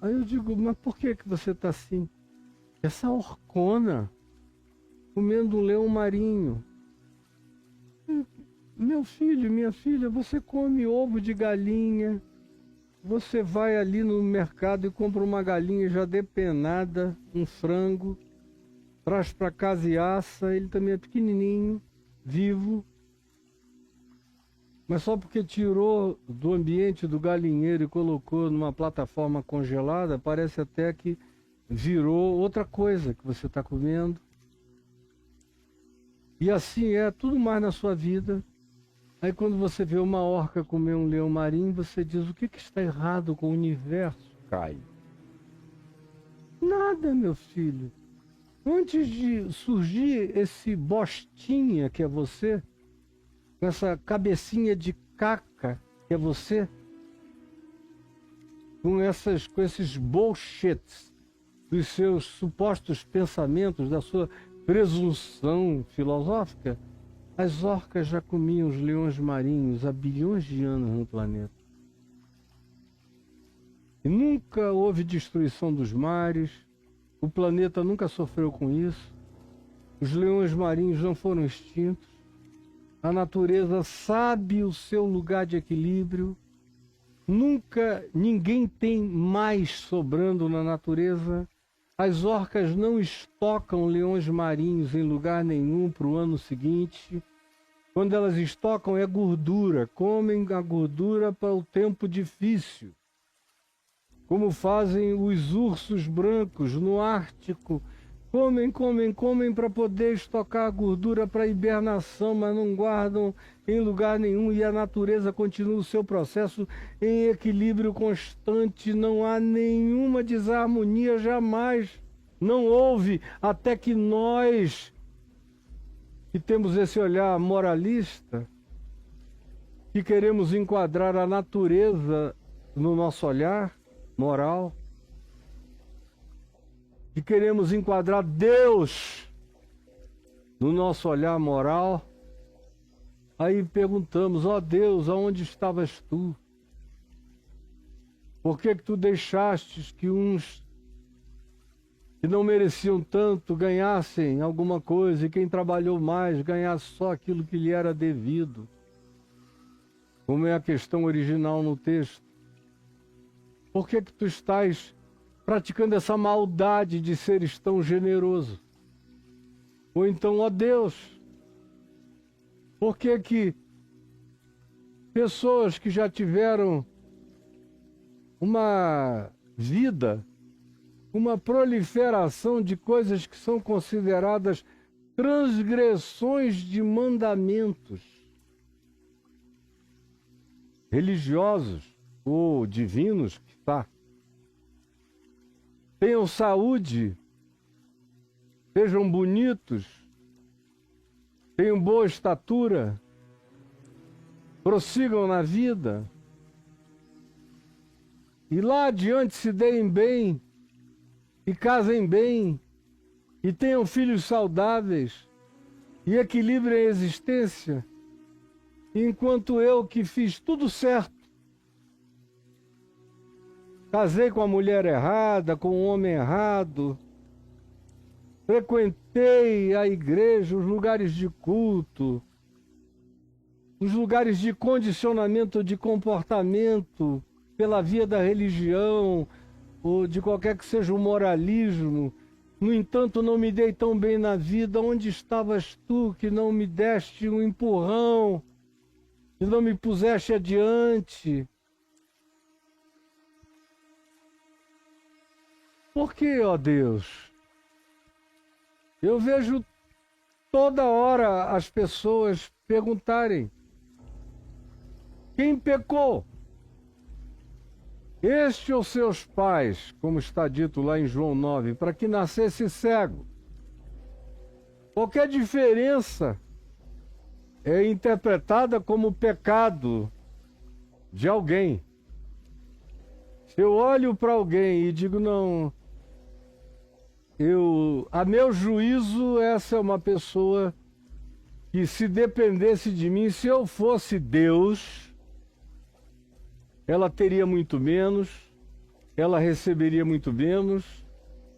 Aí eu digo, mas por que que você está assim? Essa orcona comendo um leão marinho. Meu filho, minha filha, você come ovo de galinha, você vai ali no mercado e compra uma galinha já depenada, um frango, traz para casa e assa, ele também é pequenininho, vivo. Mas só porque tirou do ambiente do galinheiro e colocou numa plataforma congelada, parece até que virou outra coisa que você está comendo. E assim é tudo mais na sua vida. Aí quando você vê uma orca comer um leão marinho, você diz, o que está errado com o universo, Caio? Nada, meu filho. Antes de surgir esse bostinha que é você, com essa cabecinha de caca que é você, com esses bullshits dos seus supostos pensamentos, da sua presunção filosófica, as orcas já comiam os leões marinhos há bilhões de anos no planeta. E nunca houve destruição dos mares, o planeta nunca sofreu com isso, os leões marinhos não foram extintos. A natureza sabe o seu lugar de equilíbrio. Nunca ninguém tem mais sobrando na natureza. As orcas não estocam leões marinhos em lugar nenhum para o ano seguinte. Quando elas estocam é gordura, comem a gordura para o tempo difícil. Como fazem os ursos brancos no Ártico. Comem para poder estocar a gordura para hibernação, mas não guardam em lugar nenhum e a natureza continua o seu processo em equilíbrio constante. Não há nenhuma desarmonia jamais. Não houve até que nós, que temos esse olhar moralista, que queremos enquadrar a natureza no nosso olhar moral, que queremos enquadrar Deus no nosso olhar moral, aí perguntamos, ó Deus, aonde estavas tu? Por que tu deixastes que uns que não mereciam tanto ganhassem alguma coisa e quem trabalhou mais ganhasse só aquilo que lhe era devido? Como é a questão original no texto. Por que tu estás praticando essa maldade de seres tão generoso? Ou então, ó Deus, por que pessoas que já tiveram uma vida, uma proliferação de coisas que são consideradas transgressões de mandamentos religiosos ou divinos, que está, tenham saúde, sejam bonitos, tenham boa estatura, prossigam na vida, e lá adiante se deem bem, e casem bem, e tenham filhos saudáveis, e equilibrem a existência, enquanto eu que fiz tudo certo, casei com a mulher errada, com o homem errado, frequentei a igreja, os lugares de culto, os lugares de condicionamento de comportamento pela via da religião, ou de qualquer que seja o moralismo. No entanto, não me dei tão bem na vida. Onde estavas tu que não me deste um empurrão, que não me puseste adiante? Por que, ó Deus? Eu vejo toda hora as pessoas perguntarem: quem pecou? Este ou seus pais, como está dito lá em João 9, para que nascesse cego? Qualquer diferença é interpretada como pecado de alguém. Se eu olho para alguém e digo, não, a meu juízo, essa é uma pessoa que, se dependesse de mim, se eu fosse Deus, ela teria muito menos, ela receberia muito menos,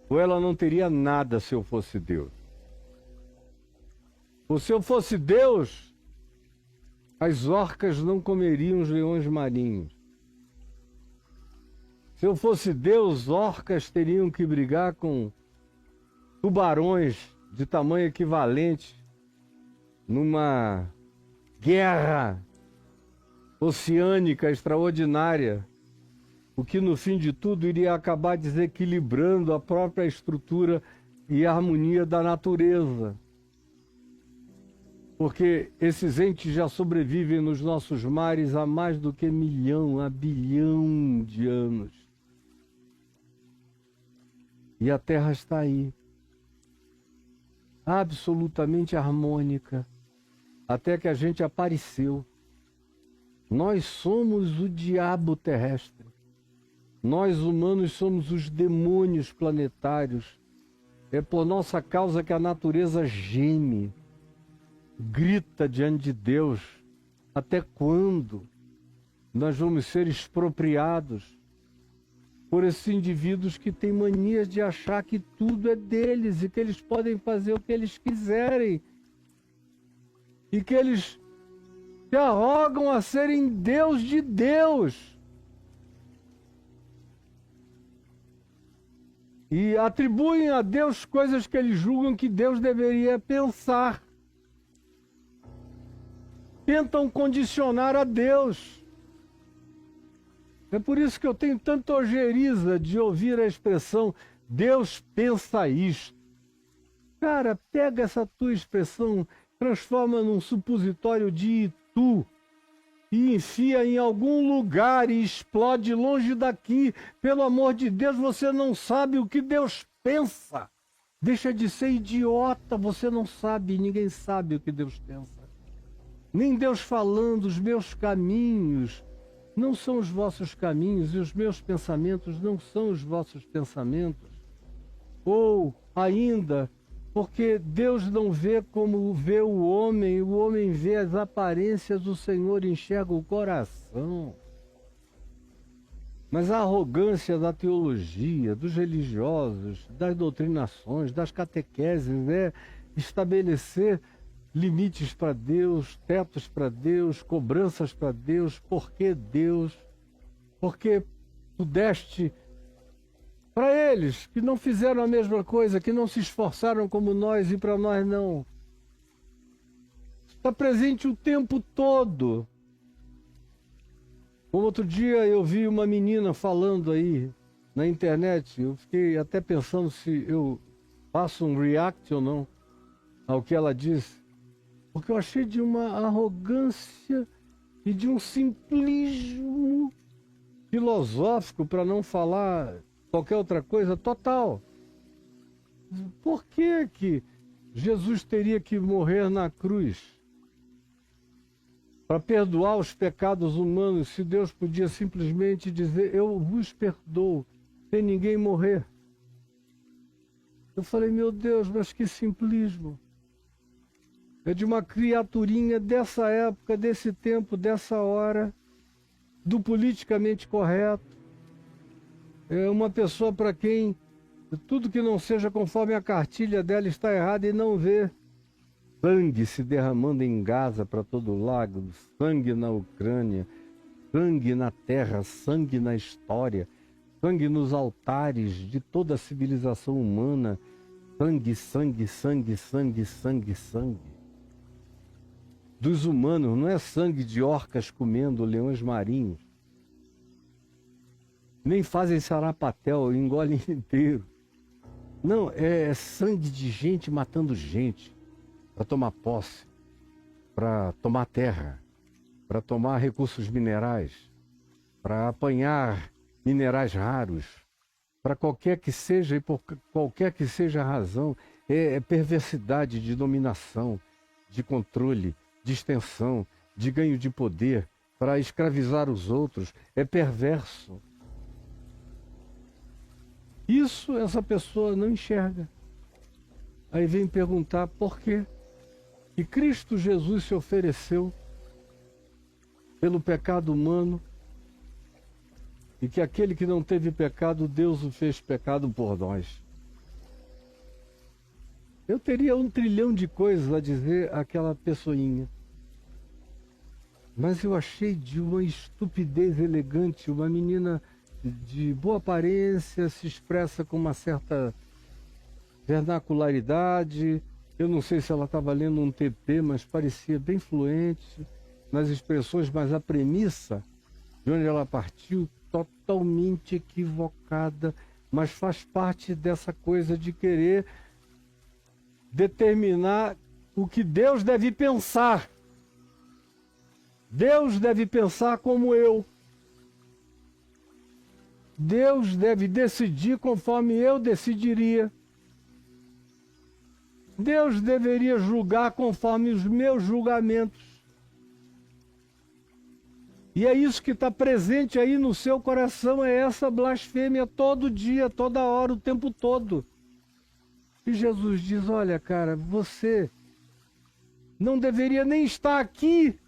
ou ela não teria nada se eu fosse Deus. Ou se eu fosse Deus, as orcas não comeriam os leões marinhos. Se eu fosse Deus, orcas teriam que brigar com tubarões de tamanho equivalente numa guerra oceânica extraordinária, o que no fim de tudo iria acabar desequilibrando a própria estrutura e a harmonia da natureza. Porque esses entes já sobrevivem nos nossos mares há mais do que há bilhão de anos. E a Terra está aí, absolutamente harmônica, até que a gente apareceu. Nós somos o diabo terrestre. Nós, humanos, somos os demônios planetários. É por nossa causa que a natureza geme, grita diante de Deus. Até quando nós vamos ser expropriados por esses indivíduos que têm mania de achar que tudo é deles e que eles podem fazer o que eles quiserem e que eles se arrogam a serem Deus de Deus. E atribuem a Deus coisas que eles julgam que Deus deveria pensar. Tentam condicionar a Deus. É por isso que eu tenho tanta ojeriza de ouvir a expressão Deus pensa isto. Cara, pega essa tua expressão, transforma num supositório de Itu e enfia em algum lugar e explode longe daqui. Pelo amor de Deus, você não sabe o que Deus pensa. Deixa de ser idiota, você não sabe, ninguém sabe o que Deus pensa. Nem Deus falando, os meus caminhos não são os vossos caminhos e os meus pensamentos não são os vossos pensamentos. Ou ainda, porque Deus não vê como vê o homem vê as aparências, o Senhor enxerga o coração. Mas a arrogância da teologia, dos religiosos, das doutrinações, das catequeses é estabelecer limites para Deus, tetos para Deus, cobranças para Deus. Por que Deus? Porque tu deste para eles que não fizeram a mesma coisa, que não se esforçaram como nós e para nós não. Está presente o tempo todo. Como outro dia eu vi uma menina falando aí na internet, eu fiquei até pensando se eu faço um react ou não ao que ela disse. Porque eu achei de uma arrogância e de um simplismo filosófico, para não falar qualquer outra coisa, total. Por que Jesus teria que morrer na cruz? Para perdoar os pecados humanos, se Deus podia simplesmente dizer, eu vos perdoo, sem ninguém morrer. Eu falei, meu Deus, mas que simplismo. É de uma criaturinha dessa época, desse tempo, dessa hora, do politicamente correto. É uma pessoa para quem tudo que não seja conforme a cartilha dela está errado e não vê. Sangue se derramando em Gaza para todo lado, sangue na Ucrânia, sangue na terra, sangue na história, sangue nos altares de toda a civilização humana, sangue, sangue, sangue, sangue, sangue, sangue. Dos humanos, não é sangue de orcas comendo leões marinhos. Nem fazem sarapatel, engolem inteiro. Não, é sangue de gente matando gente para tomar posse, para tomar terra, para tomar recursos minerais, para apanhar minerais raros, para qualquer que seja e por qualquer que seja a razão, é perversidade de dominação, de controle, de extensão, de ganho de poder, para escravizar os outros, é perverso. Isso essa pessoa não enxerga. Aí vem perguntar por quê? Que Cristo Jesus se ofereceu pelo pecado humano e que aquele que não teve pecado, Deus o fez pecado por nós. Eu teria 1 trilhão de coisas a dizer àquela pessoinha. Mas eu achei de uma estupidez elegante, uma menina de boa aparência, se expressa com uma certa vernacularidade. Eu não sei se ela estava lendo um TP, mas parecia bem fluente nas expressões, mas a premissa de onde ela partiu totalmente equivocada, mas faz parte dessa coisa de querer determinar o que Deus deve pensar. Deus deve pensar como eu. Deus deve decidir conforme eu decidiria. Deus deveria julgar conforme os meus julgamentos. E é isso que está presente aí no seu coração, é essa blasfêmia todo dia, toda hora, o tempo todo. E Jesus diz, olha, cara, você não deveria nem estar aqui.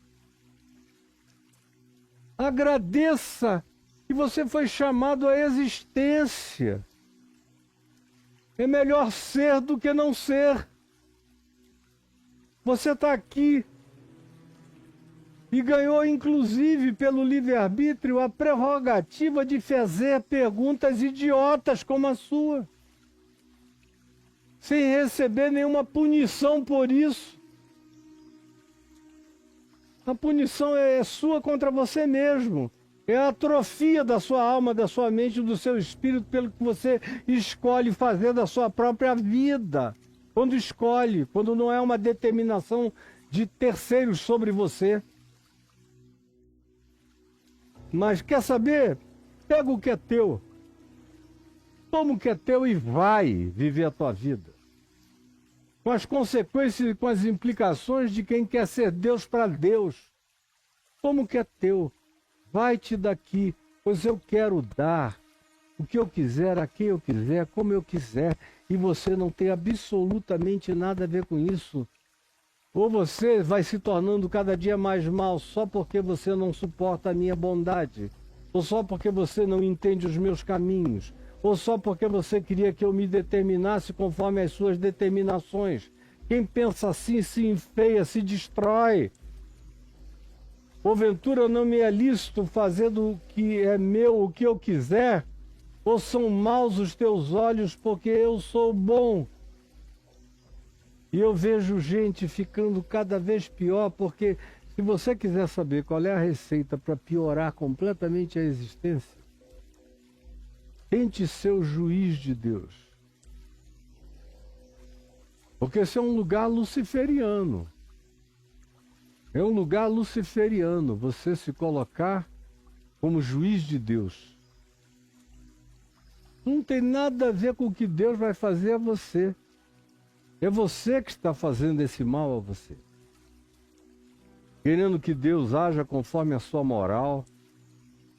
Agradeça que você foi chamado à existência. É melhor ser do que não ser. Você está aqui. E ganhou, inclusive, pelo livre-arbítrio, a prerrogativa de fazer perguntas idiotas como a sua, sem receber nenhuma punição por isso. A punição é sua contra você mesmo. É a atrofia da sua alma, da sua mente, do seu espírito, pelo que você escolhe fazer da sua própria vida. Quando escolhe, quando não é uma determinação de terceiros sobre você. Mas quer saber? Pega o que é teu. Toma o que é teu e vai viver a tua vida. Com as consequências e com as implicações de quem quer ser Deus para Deus. Toma o que é teu. Vai-te daqui, pois eu quero dar o que eu quiser, a quem eu quiser, como eu quiser. E você não tem absolutamente nada a ver com isso. Ou você vai se tornando cada dia mais mal só porque você não suporta a minha bondade, ou só porque você não entende os meus caminhos, ou só porque você queria que eu me determinasse conforme as suas determinações. Quem pensa assim se enfeia, se destrói. Porventura não me é lícito fazer do que é meu o que eu quiser? Ou são maus os teus olhos porque eu sou bom? E eu vejo gente ficando cada vez pior, porque se você quiser saber qual é a receita para piorar completamente a existência, tente ser o juiz de Deus. Porque esse é um lugar luciferiano. É um lugar luciferiano, você se colocar como juiz de Deus. Não tem nada a ver com o que Deus vai fazer a você. É você que está fazendo esse mal a você. Querendo que Deus haja conforme a sua moral,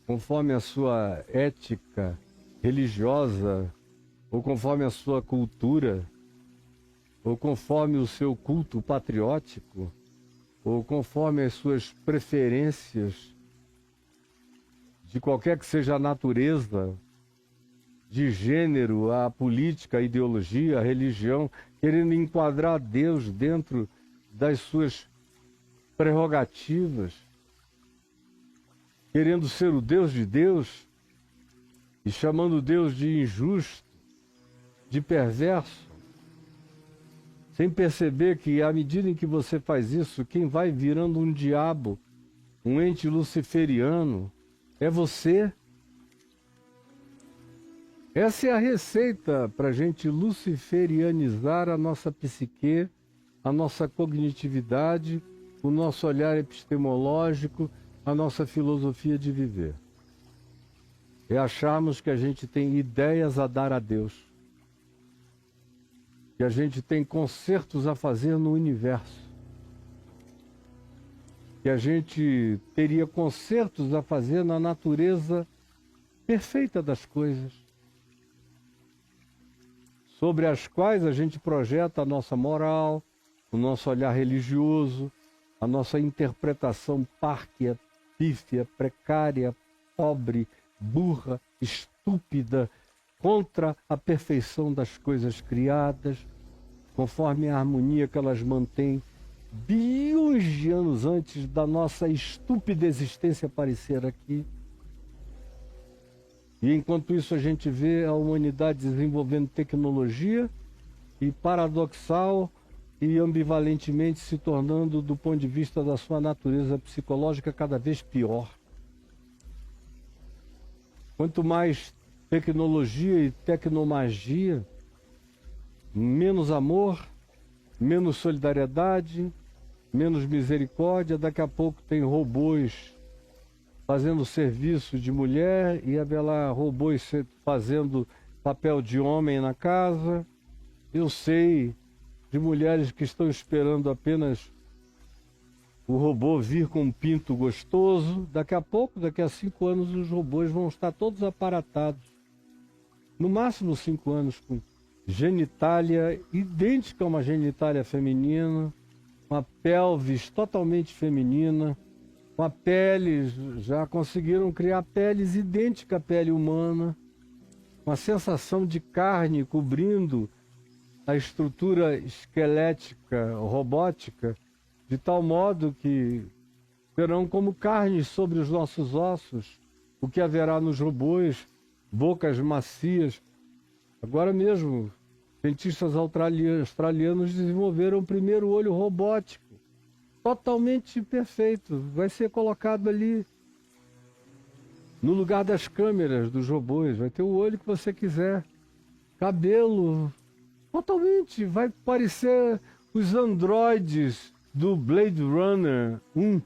conforme a sua ética religiosa, ou conforme a sua cultura, ou conforme o seu culto patriótico, ou conforme as suas preferências, de qualquer que seja a natureza, de gênero, a política, a ideologia, a religião, querendo enquadrar Deus dentro das suas prerrogativas, querendo ser o Deus de Deus e chamando Deus de injusto, de perverso, sem perceber que à medida em que você faz isso, quem vai virando um diabo, um ente luciferiano, é você. Essa é a receita para a gente luciferianizar a nossa psique, a nossa cognitividade, o nosso olhar epistemológico, a nossa filosofia de viver. É acharmos que a gente tem ideias a dar a Deus, que a gente tem concertos a fazer no universo, que a gente teria concertos a fazer na natureza perfeita das coisas, sobre as quais a gente projeta a nossa moral, o nosso olhar religioso, a nossa interpretação párquia, pífia, precária, pobre, burra, estúpida, contra a perfeição das coisas criadas, conforme a harmonia que elas mantêm bilhões de anos antes da nossa estúpida existência aparecer aqui. E enquanto isso a gente vê a humanidade desenvolvendo tecnologia e paradoxal e ambivalentemente se tornando, do ponto de vista da sua natureza psicológica, cada vez pior. Quanto mais tecnologia e tecnomagia, menos amor, menos solidariedade, menos misericórdia. Daqui a pouco tem robôs fazendo serviço de mulher e haverá robôs fazendo papel de homem na casa. Eu sei de mulheres que estão esperando apenas o robô vir com um pinto gostoso. Daqui a pouco, daqui a 5 anos, os robôs vão estar todos aparatados. No máximo 5 anos, com genitália idêntica a uma genitália feminina, uma pelvis totalmente feminina, uma pele, já conseguiram criar peles idênticas à pele humana, uma sensação de carne cobrindo a estrutura esquelética, robótica, de tal modo que serão como carne sobre os nossos ossos, o que haverá nos robôs, bocas macias. Agora mesmo, cientistas australianos desenvolveram o primeiro olho robótico, totalmente perfeito. Vai ser colocado ali no lugar das câmeras dos robôs. Vai ter o olho que você quiser. Cabelo, totalmente. Vai parecer os androides do Blade Runner 1,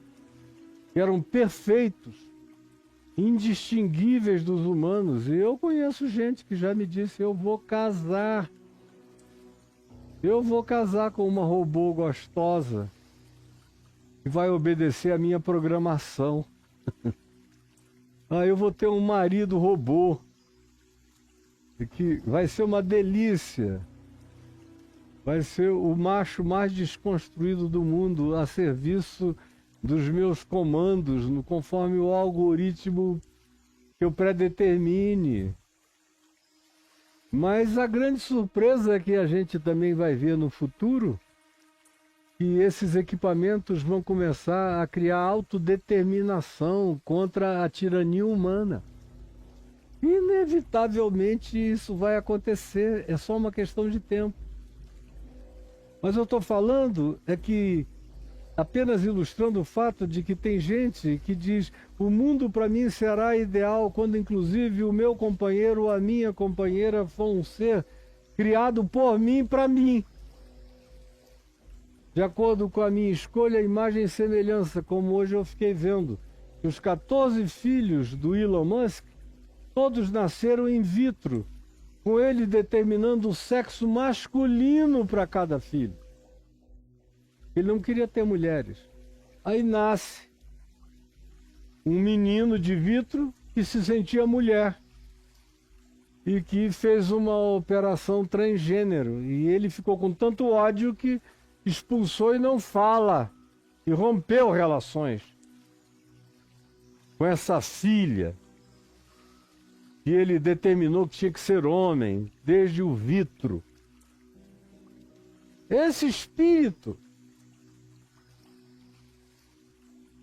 que eram perfeitos, indistinguíveis dos humanos. E eu conheço gente que já me disse: eu vou casar com uma robô gostosa que vai obedecer a minha programação. Eu vou ter um marido robô que vai ser uma delícia. Vai ser o macho mais desconstruído do mundo, a serviço dos meus comandos, conforme o algoritmo que eu predetermine. Mas a grande surpresa é que a gente também vai ver no futuro que esses equipamentos vão começar a criar autodeterminação contra a tirania humana. Inevitavelmente isso vai acontecer, é só uma questão de tempo. Mas eu estou falando é que, apenas ilustrando o fato de que tem gente que diz: o mundo para mim será ideal quando inclusive o meu companheiro ou a minha companheira for um ser criado por mim para mim, de acordo com a minha escolha, imagem e semelhança, como hoje eu fiquei vendo. Os 14 filhos do Elon Musk, todos nasceram in vitro, com ele determinando o sexo masculino para cada filho. Ele não queria ter mulheres. Aí nasce um menino de vitro que se sentia mulher e que fez uma operação transgênero. E ele ficou com tanto ódio que expulsou e não fala. E rompeu relações com essa filha que ele determinou que tinha que ser homem, desde o vitro. Esse espírito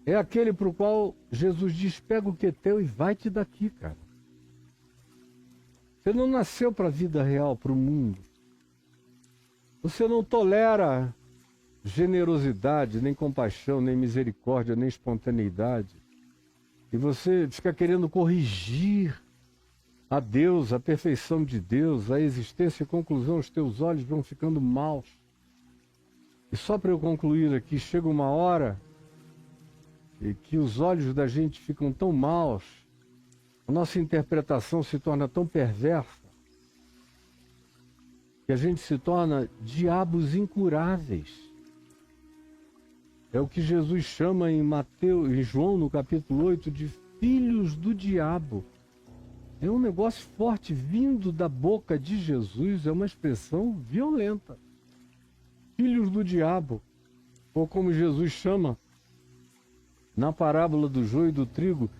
é aquele para o qual Jesus diz: pega o que é teu e vai-te daqui, cara. Você não nasceu para a vida real, para o mundo. Você não tolera generosidade, nem compaixão, nem misericórdia, nem espontaneidade. E você fica querendo corrigir a Deus, a perfeição de Deus, a existência e conclusão. Os teus olhos vão ficando maus. E só para eu concluir aqui, chega uma hora e que os olhos da gente ficam tão maus, a nossa interpretação se torna tão perversa, que a gente se torna diabos incuráveis. É o que Jesus chama em João, no capítulo 8, de filhos do diabo. É um negócio forte, vindo da boca de Jesus, é uma expressão violenta. Filhos do diabo, ou como Jesus chama na parábola do joio e do trigo,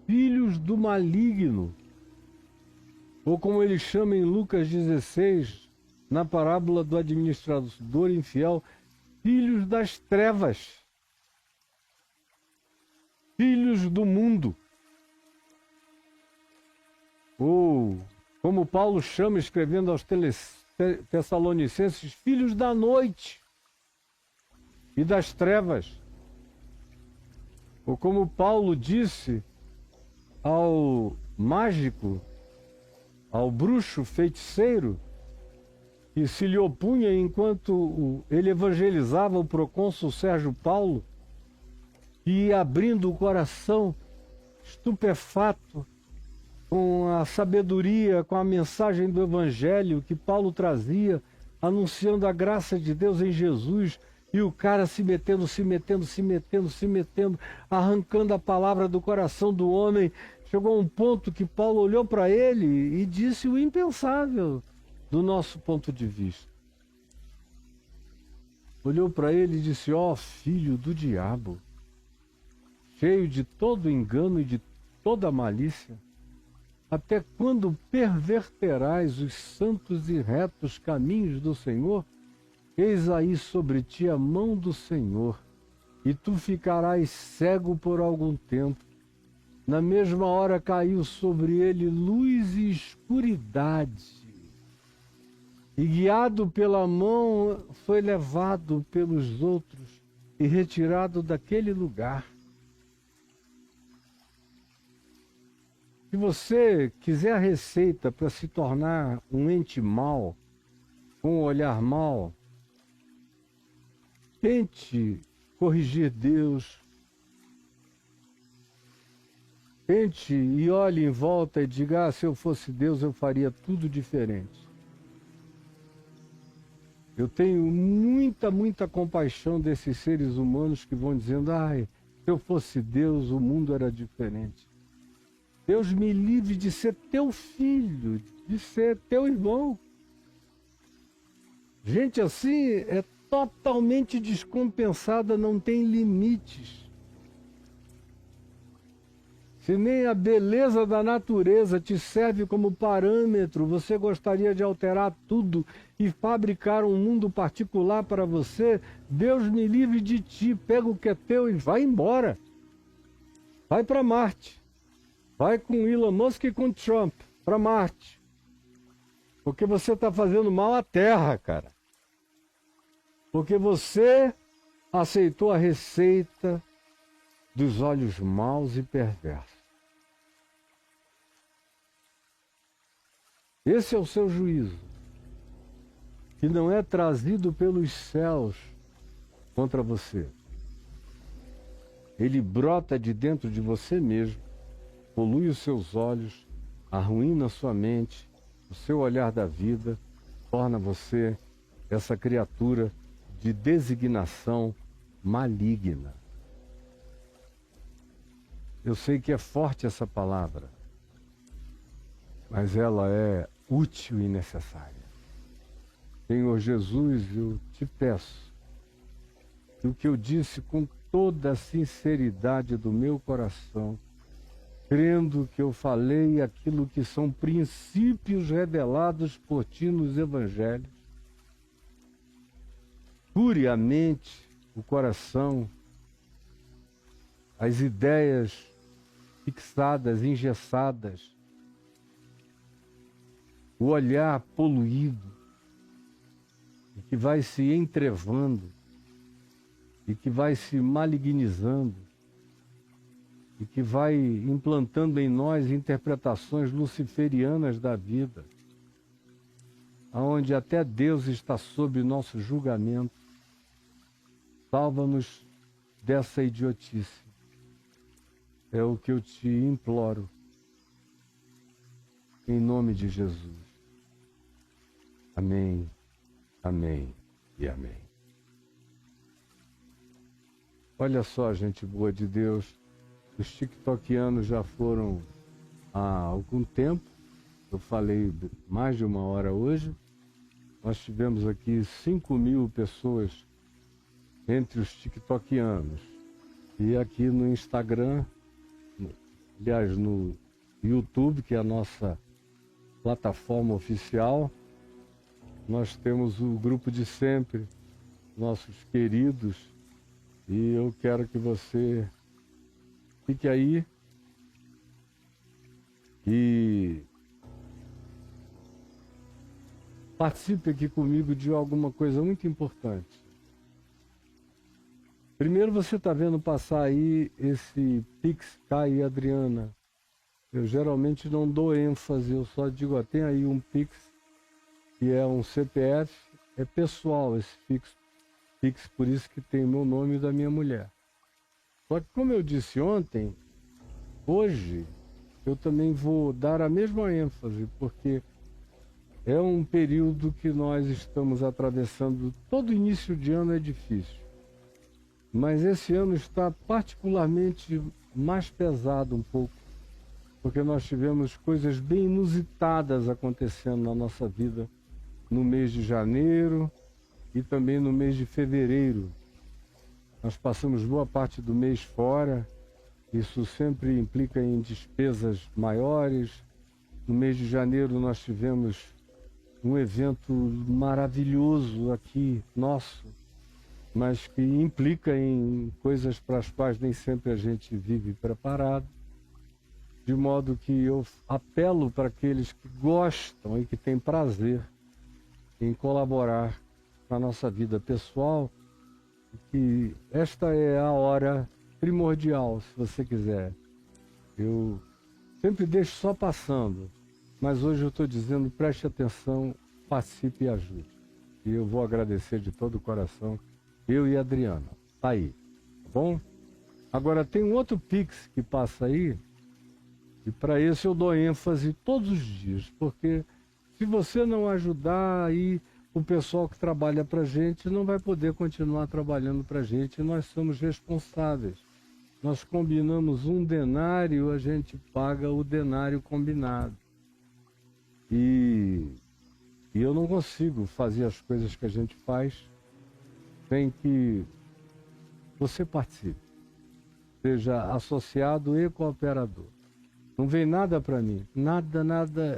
filhos do maligno. Ou como ele chama em Lucas 16, na parábola do administrador infiel, filhos das trevas, filhos do mundo. Ou, como Paulo chama, escrevendo aos Tessalonicenses, filhos da noite e das trevas. Ou como Paulo disse ao mágico, ao bruxo feiticeiro, que se lhe opunha enquanto ele evangelizava o procônsul Sérgio Paulo, e ia abrindo o coração, estupefato, com a sabedoria, com a mensagem do Evangelho que Paulo trazia, anunciando a graça de Deus em Jesus, e o cara se metendo, arrancando a palavra do coração do homem. Chegou a um ponto que Paulo olhou para ele e disse o impensável do nosso ponto de vista. Olhou para ele e disse: ó, filho do diabo, cheio de todo engano e de toda malícia, até quando perverterás os santos e retos caminhos do Senhor? Eis aí sobre ti a mão do Senhor, e tu ficarás cego por algum tempo. Na mesma hora caiu sobre ele luz e escuridade. E guiado pela mão, foi levado pelos outros e retirado daquele lugar. Se você quiser a receita para se tornar um ente mau, com um olhar mau, tente corrigir Deus. Tente e olhe em volta e diga: se eu fosse Deus, eu faria tudo diferente. Eu tenho muita compaixão desses seres humanos que vão dizendo: ai, se eu fosse Deus, o mundo era diferente. Deus me livre de ser teu filho, de ser teu irmão. Gente assim é totalmente descompensada, não tem limites. Se nem a beleza da natureza te serve como parâmetro, você gostaria de alterar tudo e fabricar um mundo particular para você? Deus me livre de ti, pega o que é teu e vai embora. Vai para Marte. Vai com Elon Musk e com Trump para Marte. Porque você está fazendo mal à Terra, cara. Porque você aceitou a receita dos olhos maus e perversos. Esse é o seu juízo, que não é trazido pelos céus contra você. Ele brota de dentro de você mesmo, polui os seus olhos, arruína a sua mente, o seu olhar da vida, torna você essa criatura de designação maligna. Eu sei que é forte essa palavra, mas ela é útil e necessária. Senhor Jesus, eu te peço que o que eu disse com toda a sinceridade do meu coração, crendo que eu falei aquilo que são princípios revelados por ti nos evangelhos, cure a mente, o coração, as ideias fixadas, engessadas, o olhar poluído, e que vai se entrevando, e que vai se malignizando, e que vai implantando em nós interpretações luciferianas da vida, aonde até Deus está sob nosso julgamento. Salva-nos dessa idiotice. É o que eu te imploro, em nome de Jesus. Amém, amém e amém. Olha só, gente boa de Deus, os tiktokianos já foram há algum tempo, eu falei mais de 1 hora hoje, nós tivemos aqui 5.000 pessoas entre os tiktokianos, e aqui no Instagram, aliás no YouTube, que é a nossa plataforma oficial, nós temos o grupo de sempre, nossos queridos, e eu quero que você fique aí e participe aqui comigo de alguma coisa muito importante. Primeiro, você está vendo passar aí esse Pix Kai e Adriana. Eu geralmente não dou ênfase, eu só digo, ó, tem aí um Pix, que é um CPF, é pessoal esse Pix, por isso que tem o meu nome e o da minha mulher. Só que como eu disse ontem, hoje eu também vou dar a mesma ênfase, porque é um período que nós estamos atravessando, todo início de ano é difícil. Mas esse ano está particularmente mais pesado um pouco, porque nós tivemos coisas bem inusitadas acontecendo na nossa vida no mês de janeiro e também no mês de fevereiro. Nós passamos boa parte do mês fora, isso sempre implica em despesas maiores. No mês de janeiro nós tivemos um evento maravilhoso aqui, nosso, mas que implica em coisas para as quais nem sempre a gente vive preparado, de modo que eu apelo para aqueles que gostam e que têm prazer em colaborar com a nossa vida pessoal, que esta é a hora primordial, se você quiser. Eu sempre deixo só passando, mas hoje eu estou dizendo, preste atenção, participe e ajude. E eu vou agradecer de todo o coração, eu e a Adriana. Tá aí, tá bom? Agora tem um outro Pix que passa aí, e para esse eu dou ênfase todos os dias, porque se você não ajudar, aí o pessoal que trabalha para a gente não vai poder continuar trabalhando para a gente, e nós somos responsáveis. Nós combinamos um denário, a gente paga o denário combinado. E eu não consigo fazer as coisas que a gente faz sem que você participe, seja associado e cooperador. Não vem nada para mim, nada,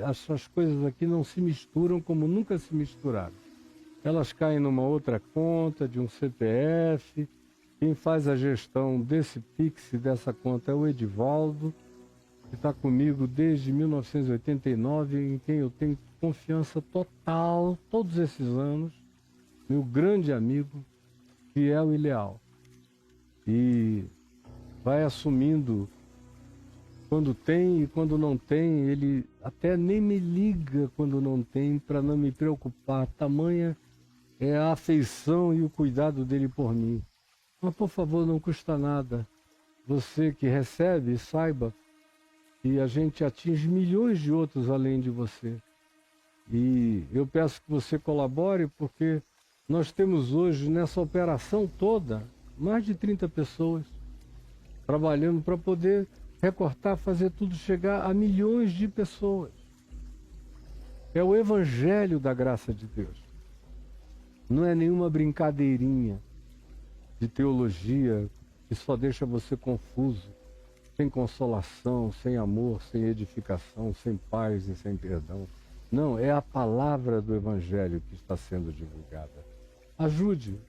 essas coisas aqui não se misturam como nunca se misturaram. Elas caem numa outra conta, de um CPF. Quem faz a gestão desse Pix, dessa conta, é o Edivaldo, que está comigo desde 1989, em quem eu tenho confiança total, todos esses anos, meu grande amigo, fiel e leal. E vai assumindo quando tem e quando não tem, ele até nem me liga quando não tem, para não me preocupar. Tamanha é a afeição e o cuidado dele por mim. Mas, por favor, não custa nada. Você que recebe, saiba que a gente atinge milhões de outros além de você. E eu peço que você colabore, porque nós temos hoje, nessa operação toda, mais de 30 pessoas trabalhando para poder recortar, fazer tudo chegar a milhões de pessoas. É o Evangelho da graça de Deus. Não é nenhuma brincadeirinha de teologia que só deixa você confuso, sem consolação, sem amor, sem edificação, sem paz e sem perdão. Não, é a palavra do Evangelho que está sendo divulgada. Ajude.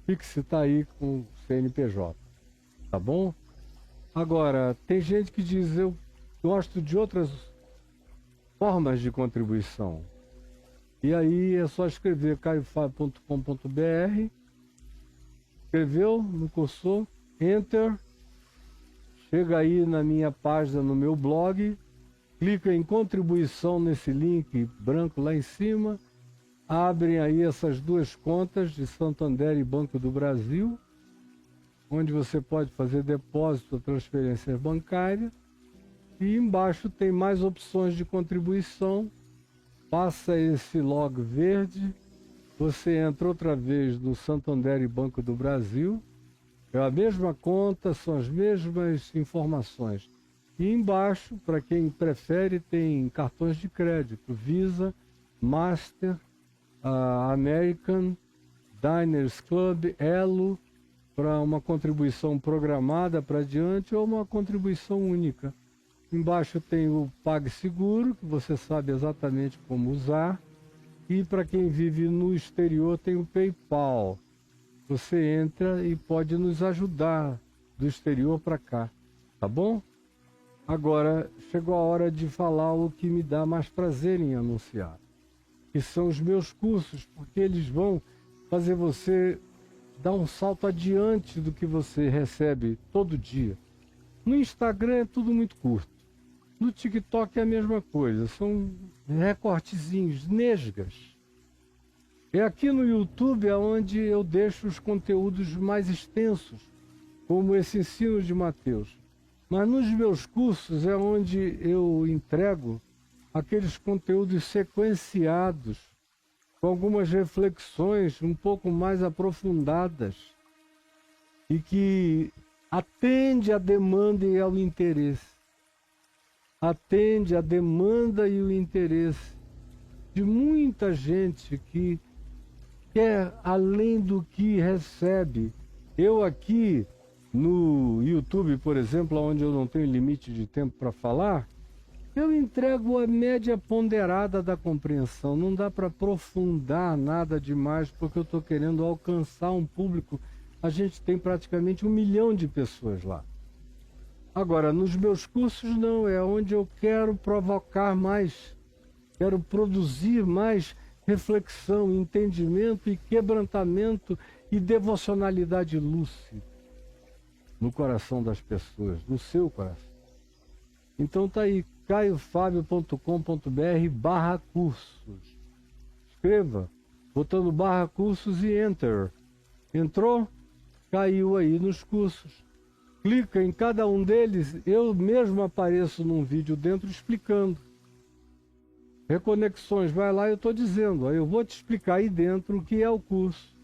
Pix está aí com o CNPJ. Tá bom? Agora, tem gente que diz, eu gosto de outras formas de contribuição. E aí é só escrever caiofab.com.br, escreveu, não cursou, Enter, chega aí na minha página, no meu blog, clica em contribuição nesse link branco lá em cima, abrem aí essas duas contas de Santander e Banco do Brasil, onde você pode fazer depósito ou transferência bancária, e embaixo tem mais opções de contribuição. Passa esse log verde, você entra outra vez no Santander e Banco do Brasil, é a mesma conta, são as mesmas informações. E embaixo, para quem prefere, tem cartões de crédito, Visa, Master, American, Diners Club, Elo, para uma contribuição programada para diante ou uma contribuição única. Embaixo tem o PagSeguro, que você sabe exatamente como usar. E para quem vive no exterior tem o PayPal. Você entra e pode nos ajudar do exterior para cá, tá bom? Agora, chegou a hora de falar o que me dá mais prazer em anunciar, que são os meus cursos, porque eles vão fazer você dar um salto adiante do que você recebe todo dia. No Instagram é tudo muito curto. No TikTok é a mesma coisa, são recortezinhos, nesgas. É aqui no YouTube onde eu deixo os conteúdos mais extensos, como esse ensino de Mateus. Mas nos meus cursos é onde eu entrego aqueles conteúdos sequenciados, com algumas reflexões um pouco mais aprofundadas e que atende à demanda e ao interesse. Atende à demanda e o interesse de muita gente que quer além do que recebe. Eu aqui no YouTube, por exemplo, onde eu não tenho limite de tempo para falar, eu entrego a média ponderada da compreensão. Não dá para aprofundar nada demais, porque eu estou querendo alcançar um público a gente tem praticamente 1 milhão de pessoas lá. Agora, nos meus cursos não, é onde eu quero provocar mais, quero produzir mais reflexão, entendimento e quebrantamento e devocionalidade lúcida no coração das pessoas, no seu coração. Então tá aí, caiofabio.com.br/cursos. Escreva, botando /cursos e enter. Entrou? Caiu aí nos cursos. Clica em cada um deles, eu mesmo apareço num vídeo dentro explicando. Reconexões, vai lá, eu estou dizendo, eu vou te explicar aí dentro o que é o curso,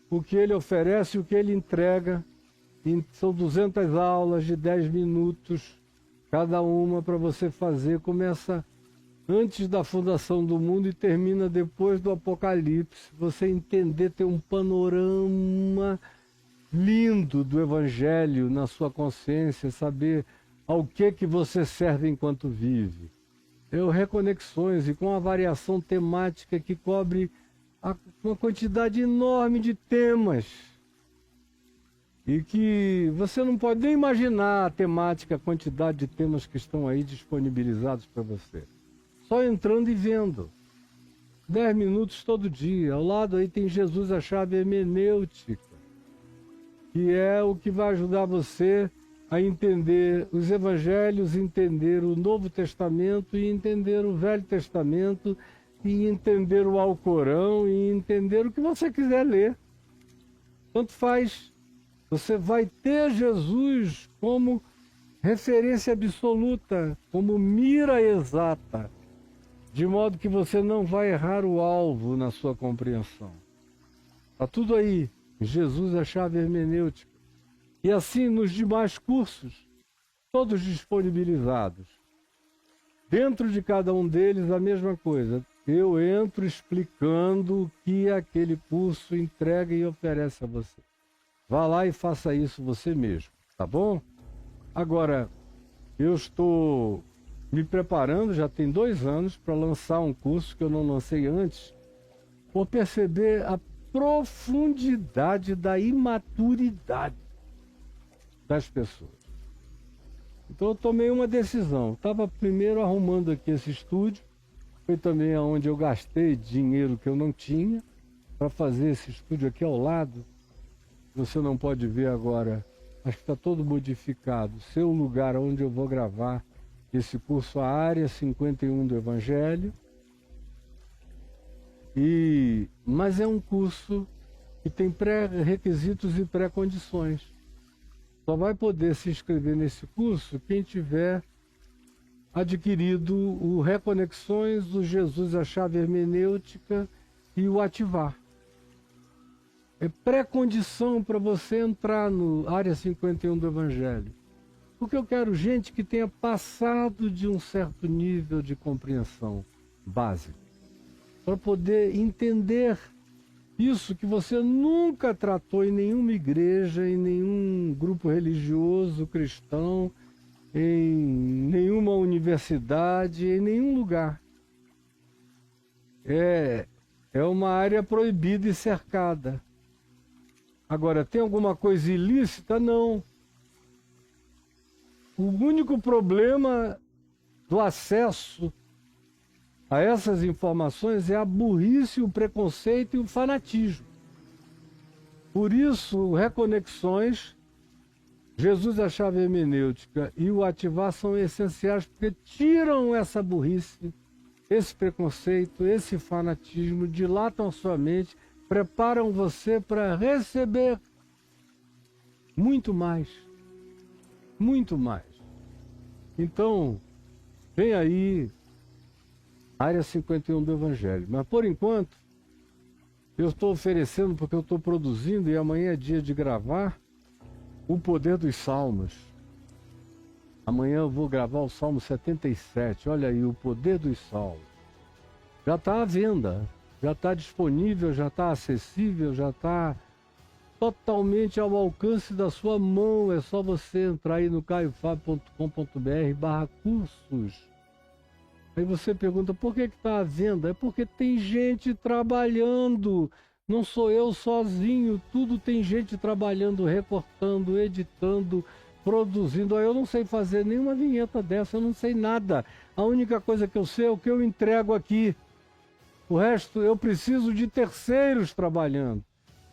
o que ele oferece, o que ele entrega. São 200 aulas de 10 minutos, cada uma para você fazer. Começa antes da fundação do mundo e termina depois do Apocalipse. Você entender, ter um panorama lindo do Evangelho na sua consciência, saber ao que você serve enquanto vive. Reconexões e com a variação temática que cobre uma quantidade enorme de temas e que você não pode nem imaginar a temática, a quantidade de temas que estão aí disponibilizados para você. Só entrando e vendo. 10 minutos todo dia. Ao lado aí tem Jesus, a chave hermenêutica, que é o que vai ajudar você a entender os evangelhos, entender o Novo Testamento e entender o Velho Testamento e entender o Alcorão e entender o que você quiser ler. Tanto faz. Você vai ter Jesus como referência absoluta, como mira exata, de modo que você não vai errar o alvo na sua compreensão. Está tudo aí. Jesus é a chave hermenêutica. E assim nos demais cursos, todos disponibilizados. Dentro de cada um deles a mesma coisa. Eu entro explicando o que aquele curso entrega e oferece a você. Vá lá e faça isso você mesmo, tá bom? Agora, eu estou me preparando, já tem 2 anos, para lançar um curso que eu não lancei antes, por perceber a profundidade da imaturidade das pessoas. Então eu tomei uma decisão. Estava primeiro arrumando aqui esse estúdio, foi também onde eu gastei dinheiro que eu não tinha para fazer esse estúdio aqui ao lado. Você não pode ver agora, acho que está todo modificado. Seu lugar onde eu vou gravar esse curso, a área 51 do Evangelho. Mas é um curso que tem pré-requisitos e pré-condições. Só vai poder se inscrever nesse curso quem tiver adquirido o Reconexões, o Jesus, a chave hermenêutica e o Ativar. É pré-condição para você entrar no área 51 do Evangelho. Porque eu quero gente que tenha passado de um certo nível de compreensão básica, para poder entender isso que você nunca tratou em nenhuma igreja, em nenhum grupo religioso cristão, em nenhuma universidade, em nenhum lugar. É uma área proibida e cercada. Agora, tem alguma coisa ilícita? Não. O único problema do acesso a essas informações é a burrice, o preconceito e o fanatismo. Por isso, o Reconexões, Jesus, a chave hermenêutica e o Ativar são essenciais, porque tiram essa burrice, esse preconceito, esse fanatismo, dilatam a sua mente, preparam você para receber muito mais. Muito mais. Então, vem aí área 51 do Evangelho. Mas, por enquanto, eu estou oferecendo, porque eu estou produzindo, e amanhã é dia de gravar, o Poder dos Salmos. Amanhã eu vou gravar o Salmo 77. Olha aí, o Poder dos Salmos. Já está à venda, já está disponível, já está acessível, já está totalmente ao alcance da sua mão. É só você entrar aí no caiofabio.com.br/cursos. Aí você pergunta, por que está à venda? É porque tem gente trabalhando Não sou eu sozinho, tudo tem gente trabalhando, recortando, editando, produzindo. Eu não sei fazer nenhuma vinheta dessa, eu não sei nada. A única coisa que eu sei é o que eu entrego aqui. O resto eu preciso de terceiros trabalhando.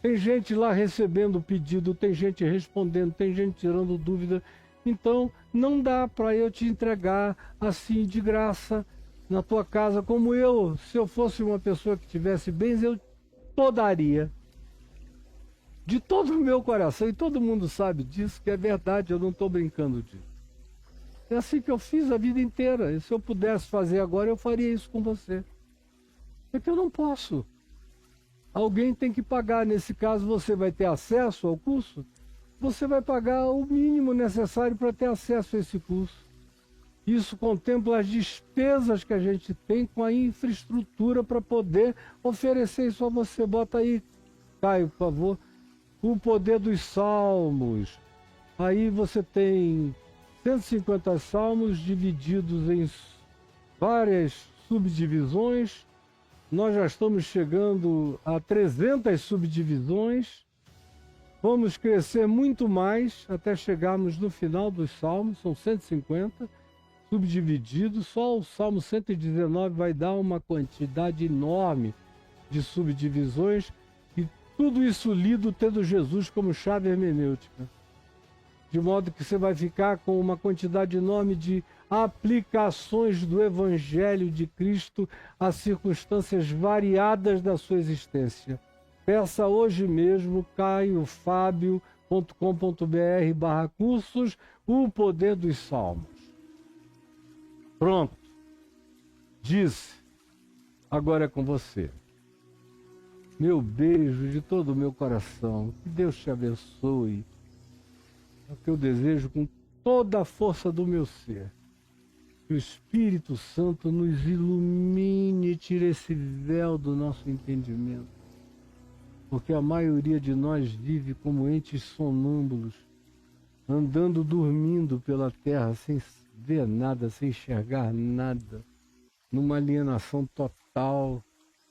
Tem gente lá recebendo pedido, tem gente respondendo, tem gente tirando dúvida. Então não dá para eu te entregar assim de graça na tua casa, como eu, se eu fosse uma pessoa que tivesse bens, eu daria. De todo o meu coração, e todo mundo sabe disso, que é verdade, eu não estou brincando disso. É assim que eu fiz a vida inteira. E se eu pudesse fazer agora, eu faria isso com você. É que eu não posso. Alguém tem que pagar. Nesse caso, você vai ter acesso ao curso, você vai pagar o mínimo necessário para ter acesso a esse curso. Isso contempla as despesas que a gente tem com a infraestrutura para poder oferecer isso a você. Bota aí, Caio, por favor, o poder dos salmos. Aí você tem 150 salmos divididos em várias subdivisões. Nós já estamos chegando a 300 subdivisões. Vamos crescer muito mais até chegarmos no final dos salmos, são 150 subdivididos. Só o Salmo 119 vai dar uma quantidade enorme de subdivisões, e tudo isso lido tendo Jesus como chave hermenêutica. De modo que você vai ficar com uma quantidade enorme de aplicações do Evangelho de Cristo a circunstâncias variadas da sua existência. Peça hoje mesmo, caiofabio.com.br/cursos, o poder dos salmos. Pronto. Disse. Agora é com você. Meu beijo de todo o meu coração. Que Deus te abençoe. É o que eu desejo com toda a força do meu ser. Que o Espírito Santo nos ilumine e tire esse véu do nosso entendimento. Porque a maioria de nós vive como entes sonâmbulos, andando, dormindo pela terra, sem ver nada, sem enxergar nada, numa alienação total.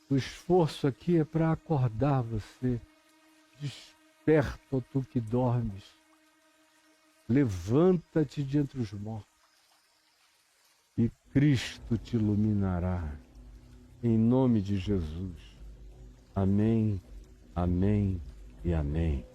O esforço aqui é para acordar você. Desperta, ó tu que dormes. Levanta-te de entre os mortos e Cristo te iluminará. Em nome de Jesus. Amém, amém e amém.